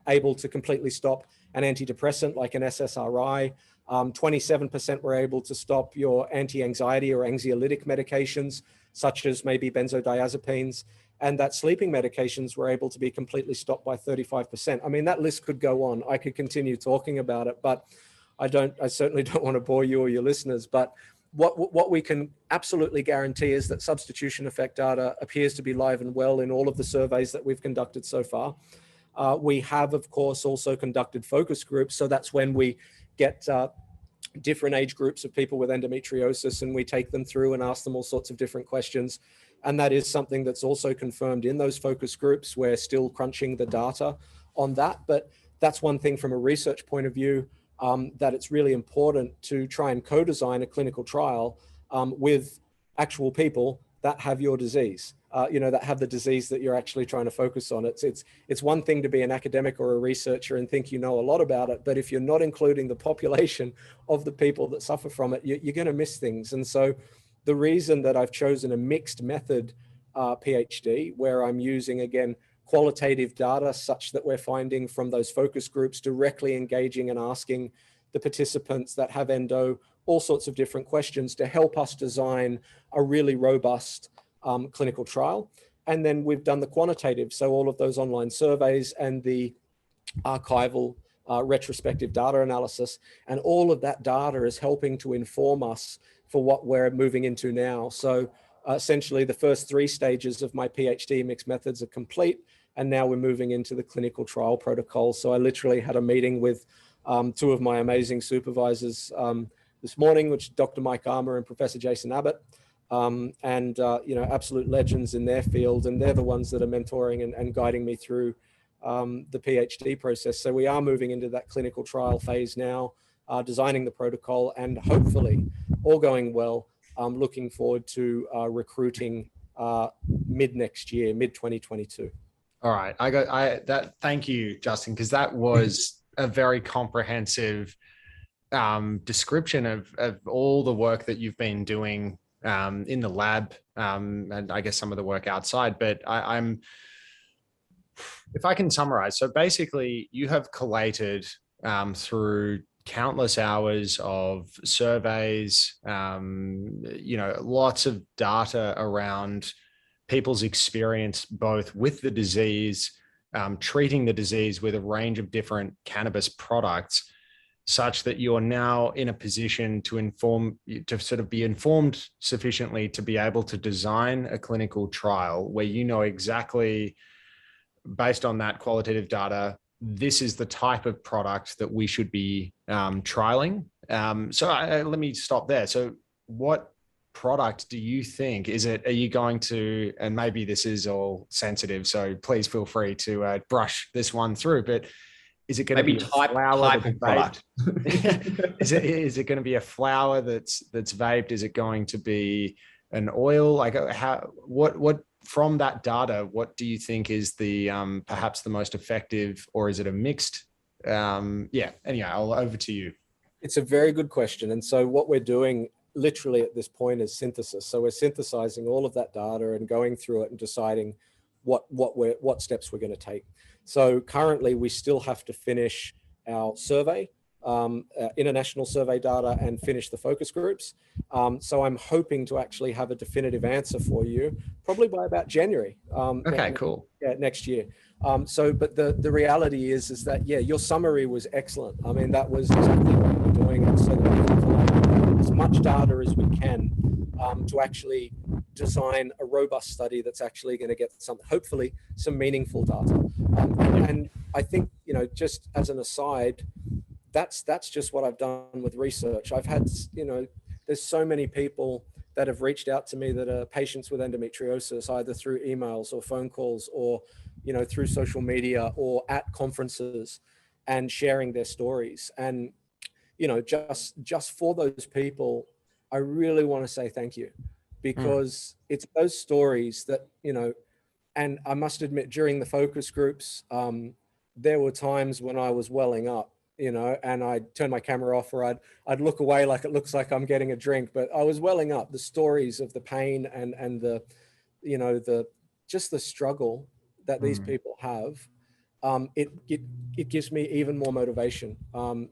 able to completely stop an antidepressant like an SSRI. 27% were able to stop your anti-anxiety or anxiolytic medications, such as maybe benzodiazepines, and that sleeping medications were able to be completely stopped by 35%. I mean, that list could go on. I could continue talking about it, but I certainly don't want to bore you or your listeners. But what we can absolutely guarantee is that substitution effect data appears to be live and well in all of the surveys that we've conducted so far. We have, of course, also conducted focus groups. So that's when we get different age groups of people with endometriosis, and we take them through and ask them all sorts of different questions. And that is something that's also confirmed in those focus groups. We're still crunching the data on that, but that's one thing from a research point of view, that it's really important to try and co-design a clinical trial with actual people that have your disease, that have the disease that you're actually trying to focus on. It's one thing to be an academic or a researcher and think you know a lot about it, but if you're not including the population of the people that suffer from it, you're going to miss things. And so the reason that I've chosen a mixed method PhD, where I'm using, again, qualitative data such that we're finding from those focus groups, directly engaging and asking the participants that have endo all sorts of different questions to help us design a really robust clinical trial. And then we've done the quantitative, so all of those online surveys and the archival retrospective data analysis, and all of that data is helping to inform us for what we're moving into now. So essentially the first 3 stages of my PhD mixed methods are complete, and now we're moving into the clinical trial protocol. So I literally had a meeting with 2 of my amazing supervisors this morning, which is Dr. Mike Armour and Professor Jason Abbott, absolute legends in their field, and they're the ones that are mentoring and guiding me through the PhD process. So we are moving into that clinical trial phase now, designing the protocol, and hopefully, all going well, looking forward to recruiting mid next year, mid 2022. All right, thank you, Justin, because that was a very comprehensive description of all the work that you've been doing in the lab, and I guess some of the work outside. But if I can summarize, so basically you have collated through countless hours of surveys, lots of data around people's experience both with the disease, treating the disease with a range of different cannabis products, such that you're now in a position to sort of be informed sufficiently to be able to design a clinical trial where you know exactly, based on that qualitative data, this is the type of product that we should be trialing. Let me stop there. So what product do you think are you going to, and maybe this is all sensitive, so please feel free to brush this one through, but is it going to be type of product? Is it going to be a flower that's vaped? Is it going to be an oil? Like what from that data, what do you think is the perhaps the most effective, or is it a mixed? Anyway, over to you. It's a very good question. And so what we're doing literally at this point is synthesis. So we're synthesizing all of that data and going through it and deciding what steps we're going to take. So currently we still have to finish our survey, international survey data, and finish the focus groups. So I'm hoping to actually have a definitive answer for you probably by about January. Okay, cool. Yeah, next year. But the reality is that, yeah, your summary was excellent. I mean, that was exactly what we're doing. And so that we can collect as much data as we can to actually design a robust study that's actually going to get hopefully some meaningful data. And I think, just as an aside, that's just what I've done with research. I've had, there's so many people that have reached out to me that are patients with endometriosis, either through emails or phone calls or, through social media or at conferences, and sharing their stories. And, just for those people, I really want to say thank you, because it's those stories that, and I must admit, during the focus groups, there were times when I was welling up, and I'd turn my camera off, or I'd look away like it looks like I'm getting a drink, but I was welling up. The stories of the pain and the, just the struggle that these people have, it gives me even more motivation.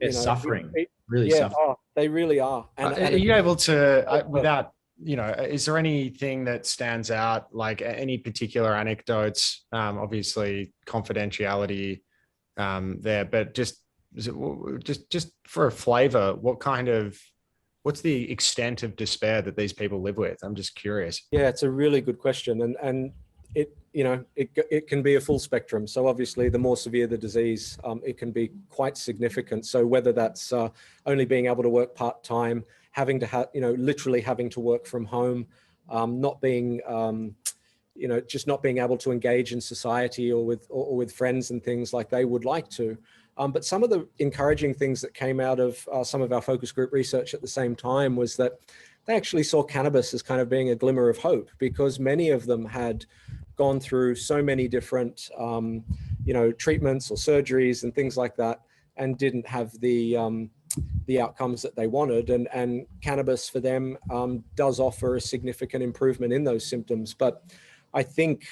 They're suffering, really yeah, suffering. oh, they really are. And are you able to, without, is there anything that stands out, like any particular anecdotes? Obviously, confidentiality there, but just for a flavor, what's the extent of despair that these people live with? I'm just curious. Yeah, it's a really good question, and it can be a full spectrum. So obviously, the more severe the disease, it can be quite significant. So whether that's only being able to work part-time, having to have, literally having to work from home, not being, just not being able to engage in society or with friends and things like they would like to. But some of the encouraging things that came out of some of our focus group research at the same time was that they actually saw cannabis as kind of being a glimmer of hope, because many of them had gone through so many different, treatments or surgeries and things like that, and didn't have the outcomes that they wanted. And cannabis for them does offer a significant improvement in those symptoms. But I think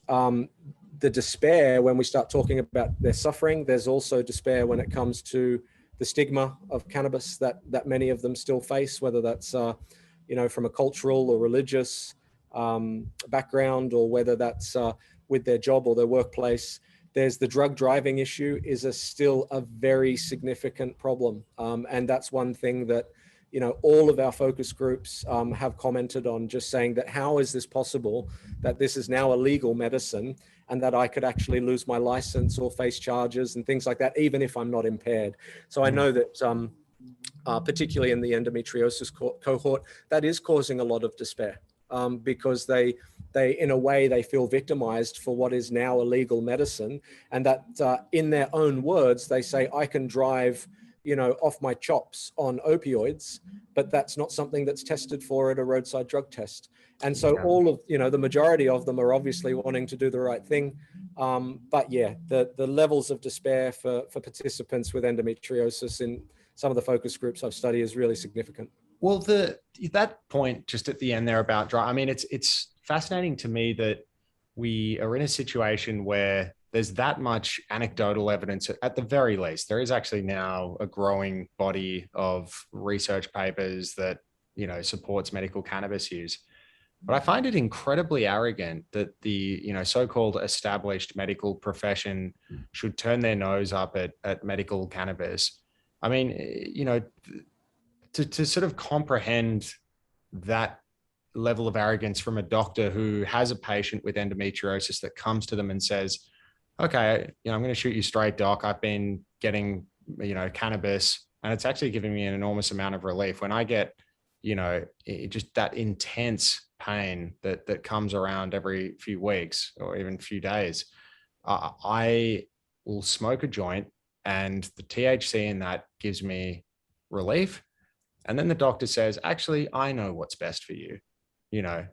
the despair, when we start talking about their suffering, there's also despair when it comes to the stigma of cannabis that many of them still face, whether that's, from a cultural or religious background, or whether that's with their job or their workplace. There's the drug driving issue is still a very significant problem. And that's one thing that, all of our focus groups have commented on, just saying that how is this possible that this is now a legal medicine and that I could actually lose my license or face charges and things like that, even if I'm not impaired. So I know that particularly in the endometriosis cohort, that is causing a lot of despair. Because they in a way they feel victimized for what is now a legal medicine, and that in their own words they say, I can drive off my chops on opioids, but that's not something that's tested for at a roadside drug test. And so all of the majority of them are obviously wanting to do the right thing, but yeah, the levels of despair for participants with endometriosis in some of the focus groups I've studied is really significant. Well, that point just at the end there about dry, I mean, it's fascinating to me that we are in a situation where there's that much anecdotal evidence. At the very least, there is actually now a growing body of research papers that, supports medical cannabis use. But I find it incredibly arrogant that the, so-called established medical profession should turn their nose up at medical cannabis. I mean, to sort of comprehend that level of arrogance from a doctor who has a patient with endometriosis that comes to them and says, okay, I'm going to shoot you straight, doc. I've been getting, cannabis, and it's actually giving me an enormous amount of relief. When I get, just that intense pain that comes around every few weeks or even few days, I will smoke a joint, and the THC in that gives me relief. And then the doctor says, actually, I know what's best for you.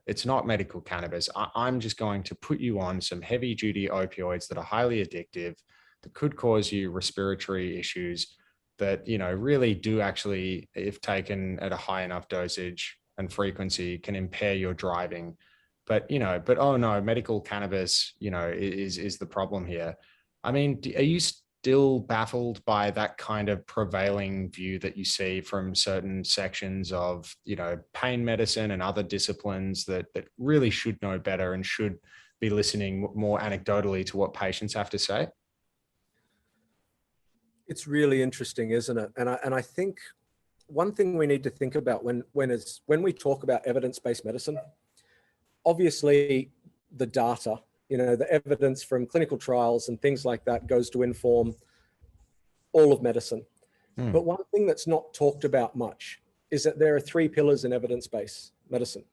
It's not medical cannabis. I'm just going to put you on some heavy duty opioids that are highly addictive, that could cause you respiratory issues that, really do actually, if taken at a high enough dosage and frequency, can impair your driving. But oh no, medical cannabis, is the problem here. I mean, are you still baffled by that kind of prevailing view that you see from certain sections of, pain medicine and other disciplines that really should know better and should be listening more anecdotally to what patients have to say? It's really interesting, isn't it? And I think one thing we need to think about when we talk about evidence-based medicine, obviously the data, the evidence from clinical trials and things like that goes to inform all of medicine. But one thing that's not talked about much is that there are 3 pillars in evidence-based medicine.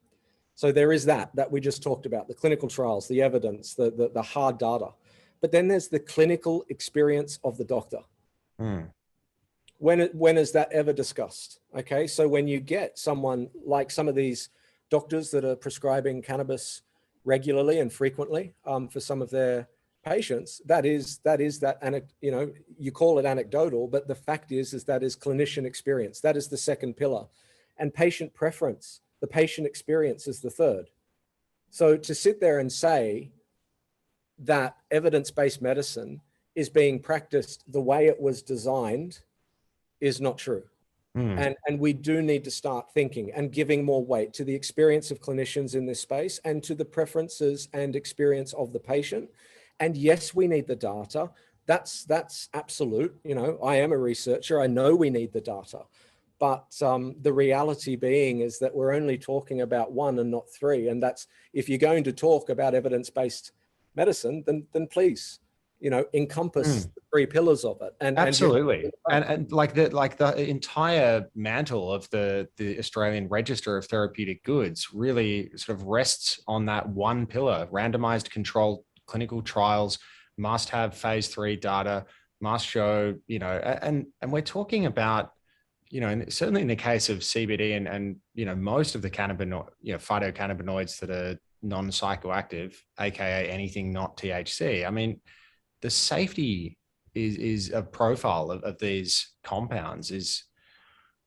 So there is that we just talked about, the clinical trials, the evidence, the hard data. But then there's the clinical experience of the doctor. When is that ever discussed? Okay, so when you get someone like some of these doctors that are prescribing cannabis regularly and frequently for some of their patients, that is you call it anecdotal, but the fact is that is clinician experience. That is the second pillar, and patient preference, the patient experience, is the third. So to sit there and say that evidence-based medicine is being practiced the way it was designed is not true. And we do need to start thinking and giving more weight to the experience of clinicians in this space and to the preferences and experience of the patient. And yes, we need the data. That's absolute. You know, I am a researcher. I know we need the data. But the reality being is that we're only talking about one and not three. And that's, if you're going to talk about evidence-based medicine, then please, you know, encompass the three pillars of it. And absolutely, and like the entire mantle of the Australian Register of Therapeutic Goods really sort of rests on that one pillar: randomized controlled clinical trials must have phase 3 data, must show, you know, and we're talking about, you know, and certainly in the case of CBD and you know, most of the cannabinoid, you know, phytocannabinoids that are non-psychoactive, aka anything not THC. I mean, the safety is a profile of these compounds is,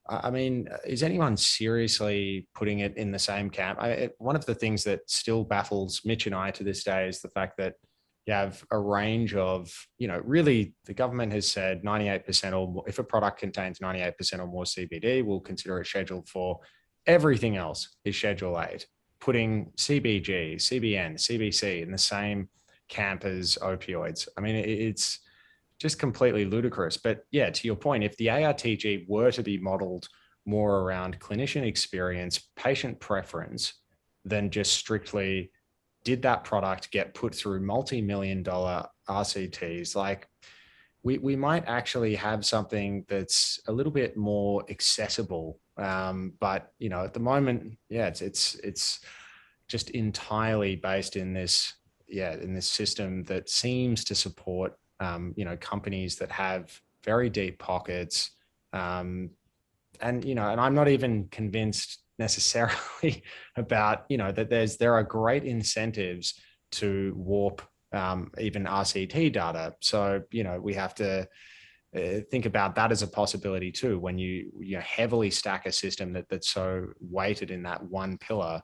I mean, is anyone seriously putting it in the same camp? One of the things that still baffles Mitch and I to this day is the fact that you have a range of, you know, really the government has said 98% or more, if a product contains 98% or more CBD, we'll consider it Schedule 4. Everything else is Schedule 8, putting CBG, CBN, CBC in the same camp as opioids. I mean, it's just completely ludicrous. But yeah, to your point, if the ARTG were to be modeled more around clinician experience, patient preference, than just strictly did that product get put through multi-million-dollar RCTs, like we might actually have something that's a little bit more accessible. But you know, at the moment, yeah, it's just entirely based in this system that seems to support, you know, companies that have very deep pockets. And, you know, and I'm not even convinced necessarily about, you know, that there are great incentives to warp even RCT data. So, you know, we have to think about that as a possibility too, when you heavily stack a system that's so weighted in that one pillar.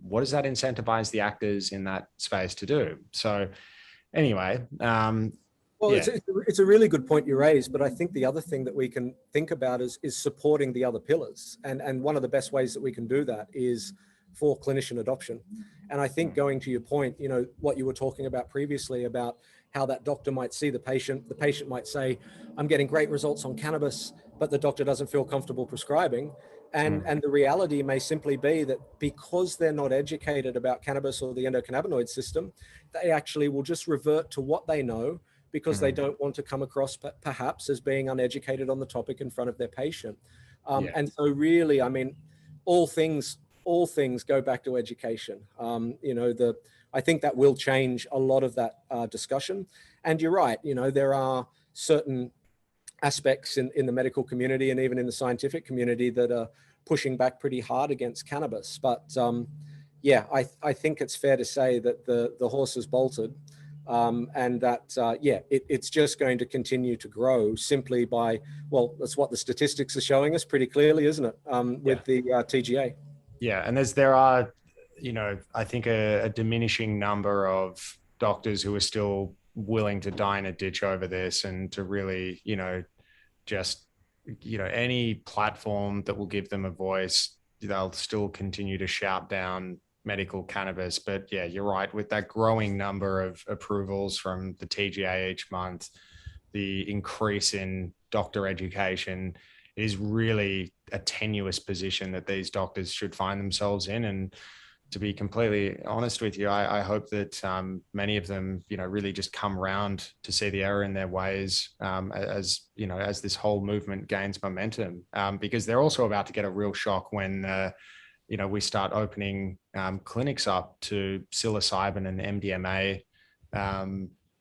What does that incentivize the actors in that space to do? So anyway, well, yeah. It's a really good point you raised, but I think the other thing that we can think about is supporting the other pillars. And one of the best ways that we can do that is for clinician adoption. And I think, going to your point, you know, what you were talking about previously about how that doctor might see the patient might say, I'm getting great results on cannabis, but the doctor doesn't feel comfortable prescribing. And the reality may simply be that because they're not educated about cannabis or the endocannabinoid system, they actually will just revert to what they know, because they don't want to come across perhaps as being uneducated on the topic in front of their patient. And so really, I mean, all things go back to education. You know, I think that will change a lot of that discussion. And you're right, you know, there are certain aspects in the medical community and even in the scientific community that are pushing back pretty hard against cannabis. But yeah, I think it's fair to say that the horse has bolted. And that, it's just going to continue to grow simply by, well, that's what the statistics are showing us pretty clearly, isn't it? With the TGA. Yeah, and there are, you know, I think a diminishing number of doctors who are still willing to die in a ditch over this, and to really, you know, just, you know, any platform that will give them a voice, they'll still continue to shout down medical cannabis. But yeah, you're right, with that growing number of approvals from the TGA each month, the increase in doctor education is really a tenuous position that these doctors should find themselves in. And to be completely honest with you, I hope that many of them, you know, really just come around to see the error in their ways, as you know, as this whole movement gains momentum, because they're also about to get a real shock when you know, we start opening clinics up to psilocybin and MDMA.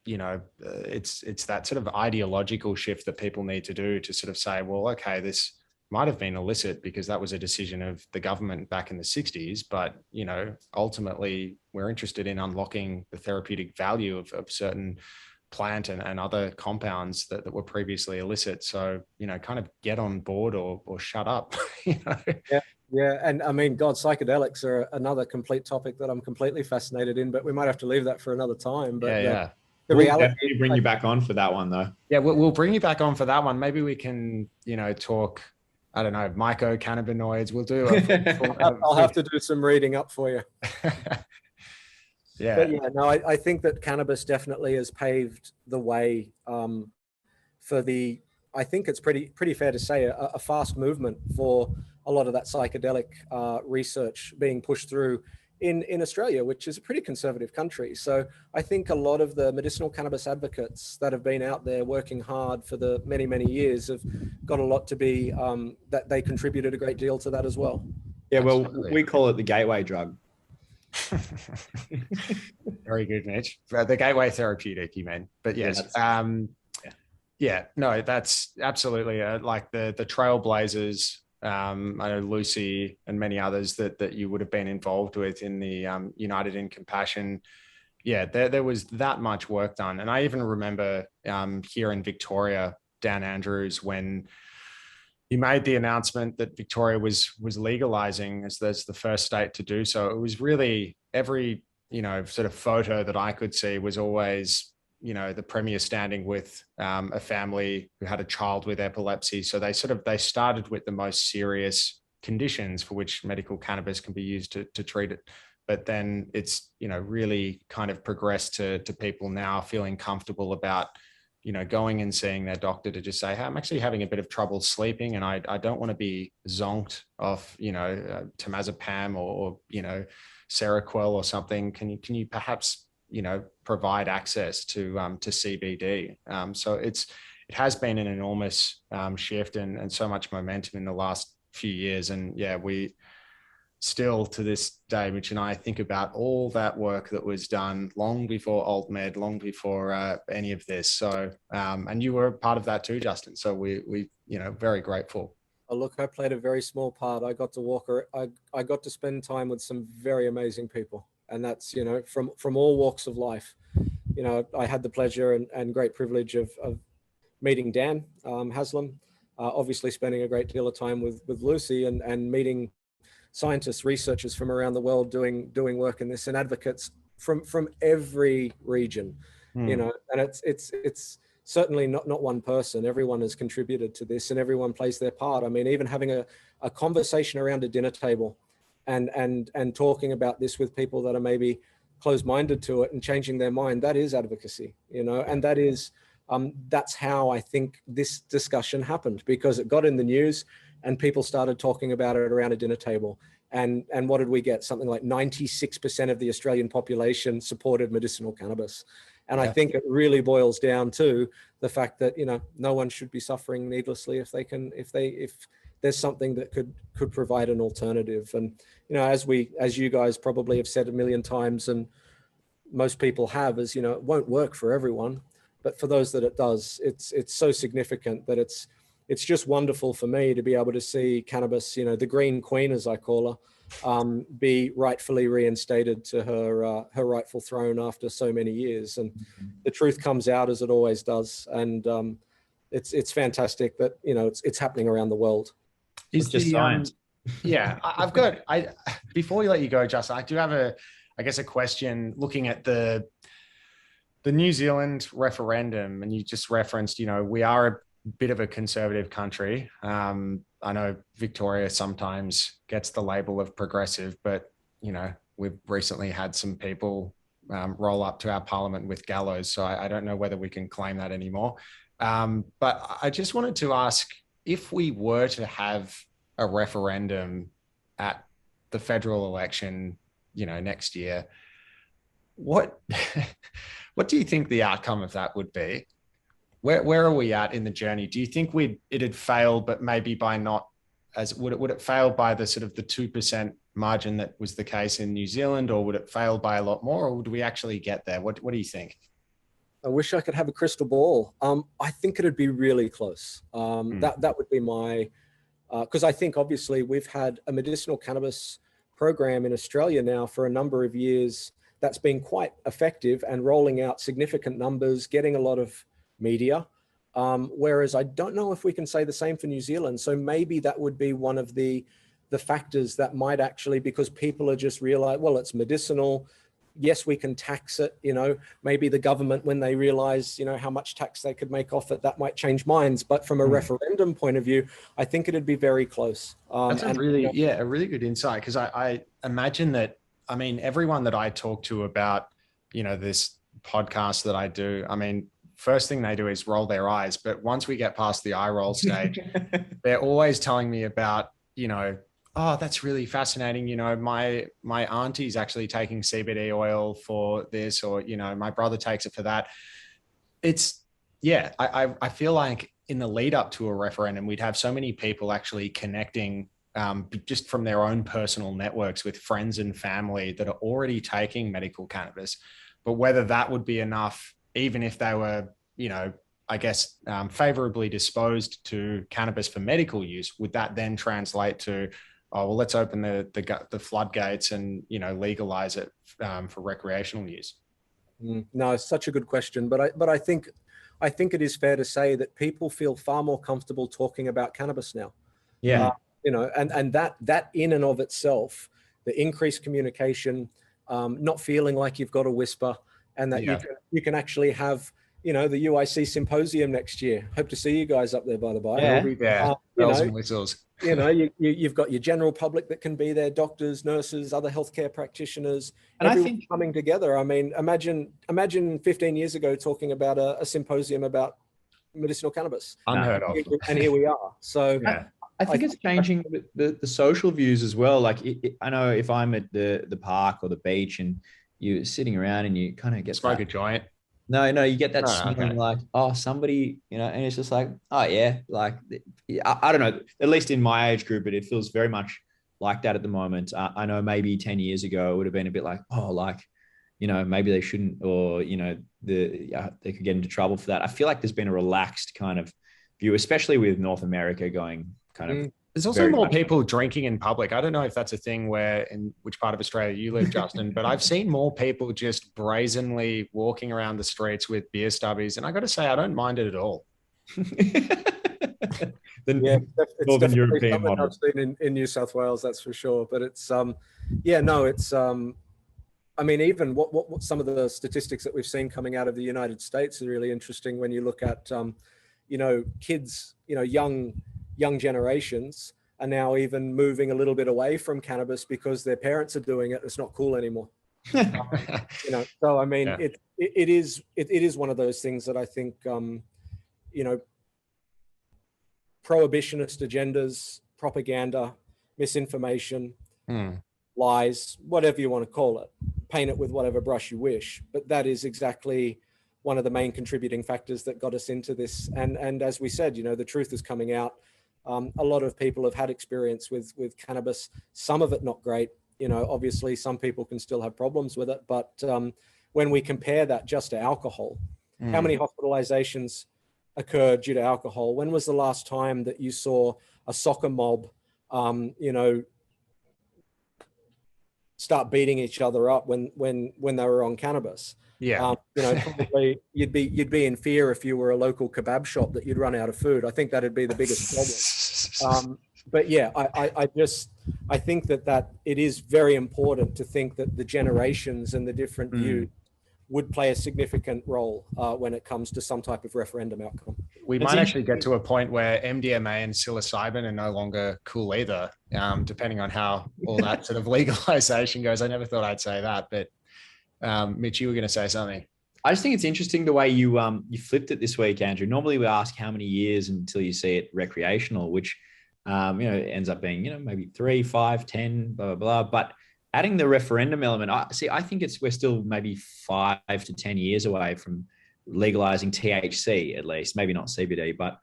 You know, it's that sort of ideological shift that people need to do to sort of say, well, okay, this might have been illicit because that was a decision of the government back in the 60s, but, you know, ultimately we're interested in unlocking the therapeutic value of certain plant and other compounds that were previously illicit. So, you know, kind of get on board or shut up. You know? Yeah, and I mean, God, psychedelics are another complete topic that I'm completely fascinated in, but we might have to leave that for another time. But Yeah. the We'll reality, definitely bring you back on for that one, though. Yeah, we'll bring you back on for that one. Maybe we can, talk, I don't know, mycocannabinoids. We'll do I'll have to do some reading up for you. Yeah. But yeah, no, I think that cannabis definitely has paved the way for the, I think it's pretty fair to say, a fast movement for a lot of that psychedelic research being pushed through in Australia, which is a pretty conservative country. So I think a lot of the medicinal cannabis advocates that have been out there working hard for the many, many years have got a lot to be, that they contributed a great deal to that as well. Yeah, well, Absolutely. we call it the gateway drug. Very good, Mitch. The gateway therapeutic, you mean? But yes, no, that's absolutely like the trailblazers. I know Lucy and many others that you would have been involved with in the United in Compassion. Yeah, there was that much work done. And I even remember here in Victoria, Dan Andrews, when he made the announcement that Victoria was legalizing as the first state to do so. It was really every, sort of photo that I could see was always, the premier standing with a family who had a child with epilepsy. So they started with the most serious conditions for which medical cannabis can be used to treat it. But then it's, really kind of progressed to people now feeling comfortable about, going and seeing their doctor to just say, hey, I'm actually having a bit of trouble sleeping and I don't want to be zonked off, temazepam or Seroquel or something. Can you perhaps, provide access to CBD? So it has been an enormous shift and so much momentum in the last few years. And yeah, we still to this day, Mitch and I think about all that work that was done long before AltMed, long before any of this. So, and you were a part of that too, Justin. So we very grateful. Oh, look, I played a very small part. I got to I got to spend time with some very amazing people. And that's, from all walks of life. I had the pleasure and great privilege of meeting Dan Haslam, obviously spending a great deal of time with Lucy and meeting scientists, researchers from around the world doing work in this and advocates from every region, and it's certainly not one person. Everyone has contributed to this and everyone plays their part. I mean, even having a conversation around a dinner table and talking about this with people that are maybe closed-minded to it and changing their mind, that is advocacy, and that is, that's how I think this discussion happened, because it got in the news and people started talking about it around a dinner table. And what did we get? Something like 96% of the Australian population supported medicinal cannabis. And I think it really boils down to the fact that, no one should be suffering needlessly if there's something that could provide an alternative. And, as you guys probably have said a million times, and most people have, is, it won't work for everyone, but for those that it does, it's so significant that it's just wonderful for me to be able to see cannabis, the green queen, as I call her, be rightfully reinstated to her rightful throne after so many years. And the truth comes out as it always does. And it's fantastic that, it's happening around the world. It's just science. Yeah, before we let you go, Justin, I do have a question looking at the New Zealand referendum, and you just referenced, we are a bit of a conservative country. I know Victoria sometimes gets the label of progressive, but, we've recently had some people roll up to our parliament with gallows. So I don't know whether we can claim that anymore. But I just wanted to ask, if we were to have a referendum at the federal election, next year, what do you think the outcome of that would be? Where are we at in the journey? Do you think it had failed, but maybe by not would it fail by the sort of the 2% margin that was the case in New Zealand, or would it fail by a lot more, or would we actually get there? What do you think? I wish I could have a crystal ball. I think it'd be really close. That would be my, because I think obviously we've had a medicinal cannabis program in Australia now for a number of years that's been quite effective and rolling out significant numbers, getting a lot of media. Whereas I don't know if we can say the same for New Zealand. So maybe that would be one of the the factors that might actually, because people are just realize, well, it's medicinal. Yes, we can tax it, maybe the government, when they realize, how much tax they could make off it, that might change minds. But from a referendum point of view, I think it'd be very close. That's a really good insight. Because I imagine that, I mean, everyone that I talk to about, this podcast that I do, I mean, first thing they do is roll their eyes. But once we get past the eye roll stage, they're always telling me about, oh, that's really fascinating. My auntie's actually taking CBD oil for this, or, my brother takes it for that. I feel like in the lead up to a referendum, we'd have so many people actually connecting just from their own personal networks with friends and family that are already taking medical cannabis. But whether that would be enough, even if they were, favorably disposed to cannabis for medical use, would that then translate to, oh, well, let's open the floodgates and, legalize it for recreational use? No, it's such a good question. But I think it is fair to say that people feel far more comfortable talking about cannabis now. Yeah. And that in and of itself, the increased communication, not feeling like you've got to whisper, and that you can actually have, the UIC symposium next year. Hope to see you guys up there, by the by. Yeah, we'll be there. Bells and whistles. You've got your general public that can be there, doctors, nurses, other healthcare practitioners, and everyone, I think, coming together. I mean, imagine 15 years ago talking about a symposium about medicinal cannabis. Unheard of. And here we are. So yeah. I think it's changing the social views as well. Like I know if I'm at the park or the beach and you're sitting around and you kind of get smoke a joint. No, you get that smelling like, oh, somebody, and it's just like, oh yeah, like, I don't know, at least in my age group, but it feels very much like that at the moment. I know maybe 10 years ago, it would have been a bit like, oh, like, maybe they shouldn't, or, they could get into trouble for that. I feel like there's been a relaxed kind of view, especially with North America going kind of. There's also more people drinking in public. I don't know if that's a thing in which part of Australia you live, Justin, but I've seen more people just brazenly walking around the streets with beer stubbies. And I got to say, I don't mind it at all. It's Northern European model. I've seen in New South Wales, that's for sure. But it's, I mean, even what some of the statistics that we've seen coming out of the United States are really interesting when you look at, kids, young generations are now even moving a little bit away from cannabis because their parents are doing it. It's not cool anymore. So I mean, it is one of those things that I think, prohibitionist agendas, propaganda, misinformation, lies, whatever you want to call it, paint it with whatever brush you wish. But that is exactly one of the main contributing factors that got us into this. And as we said, the truth is coming out. A lot of people have had experience with cannabis, some of it not great. Obviously some people can still have problems with it, but when we compare that just to alcohol, how many hospitalizations occurred due to alcohol? When was the last time that you saw a soccer mob, start beating each other up when they were on cannabis? Yeah. Probably you'd be in fear if you were a local kebab shop that you'd run out of food. I think that'd be the biggest problem. But yeah, I think that it is very important to think that the generations and the different views would play a significant role when it comes to some type of referendum outcome. We might actually get to a point where MDMA and psilocybin are no longer cool either, depending on how all that sort of legalization goes. I never thought I'd say that, but Mitch, you were going to say something. I just think it's interesting the way you flipped it this week, Andrew. Normally we ask how many years until you see it recreational, which ends up being maybe 3, 5, 10, blah blah blah. But adding the referendum element, I think we're still maybe 5 to 10 years away from legalizing THC, at least, maybe not CBD. But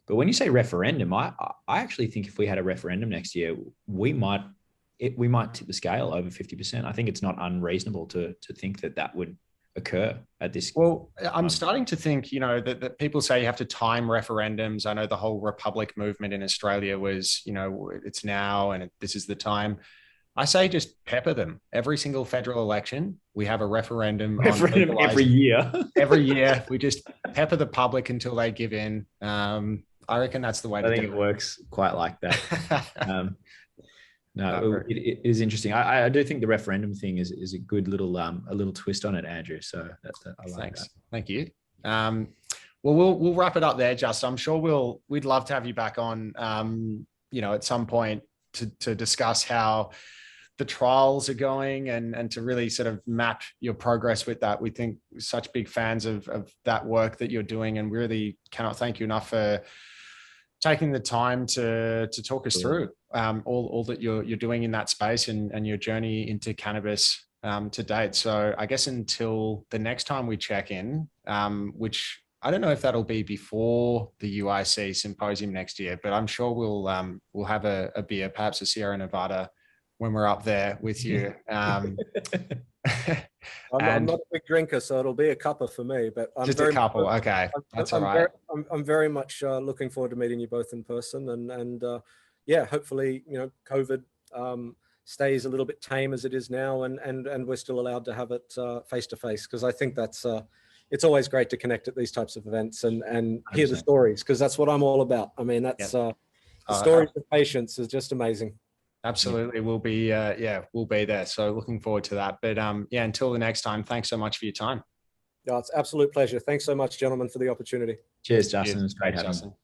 when you say referendum, I actually think if we had a referendum next year, we might tip the scale over 50%. I think it's not unreasonable to think that would occur at this. Well, I'm starting to think, that people say you have to time referendums. I know the whole Republic movement in Australia was, it's now and this is the time. I say just pepper them. Every single federal election, we have a referendum every year. Every year, we just pepper the public until they give in. I reckon that's the way to do it. I think it works quite like that. No, it is interesting. I do think the referendum thing is a good little a little twist on it, Andrew. So I like Thanks. that. Thank you. Well, we'll wrap it up there, Justin. I'm sure we'd love to have you back on, at some point to discuss how the trials are going and to really sort of map your progress with that. We think we're such big fans of that work that you're doing, and really cannot thank you enough for taking the time to talk us through all that you're doing in that space and your journey into cannabis to date. So I guess until the next time we check in, which I don't know if that'll be before the UIC symposium next year, but I'm sure we'll have a beer, perhaps a Sierra Nevada, when we're up there with you. I'm not a big drinker, so it'll be a cuppa for me. But I'm just a couple. Okay, that's all right. I'm very much looking forward to meeting you both in person, and hopefully, COVID stays a little bit tame as it is now, and we're still allowed to have it face to face, because I think that's it's always great to connect at these types of events and hear the stories, because that's what I'm all about. I mean, that's the stories of patients is just amazing. Absolutely. We'll be there. So looking forward to that. But until the next time, thanks so much for your time. It's an absolute pleasure. Thanks so much, gentlemen, for the opportunity. Cheers, Justin. It's great having you.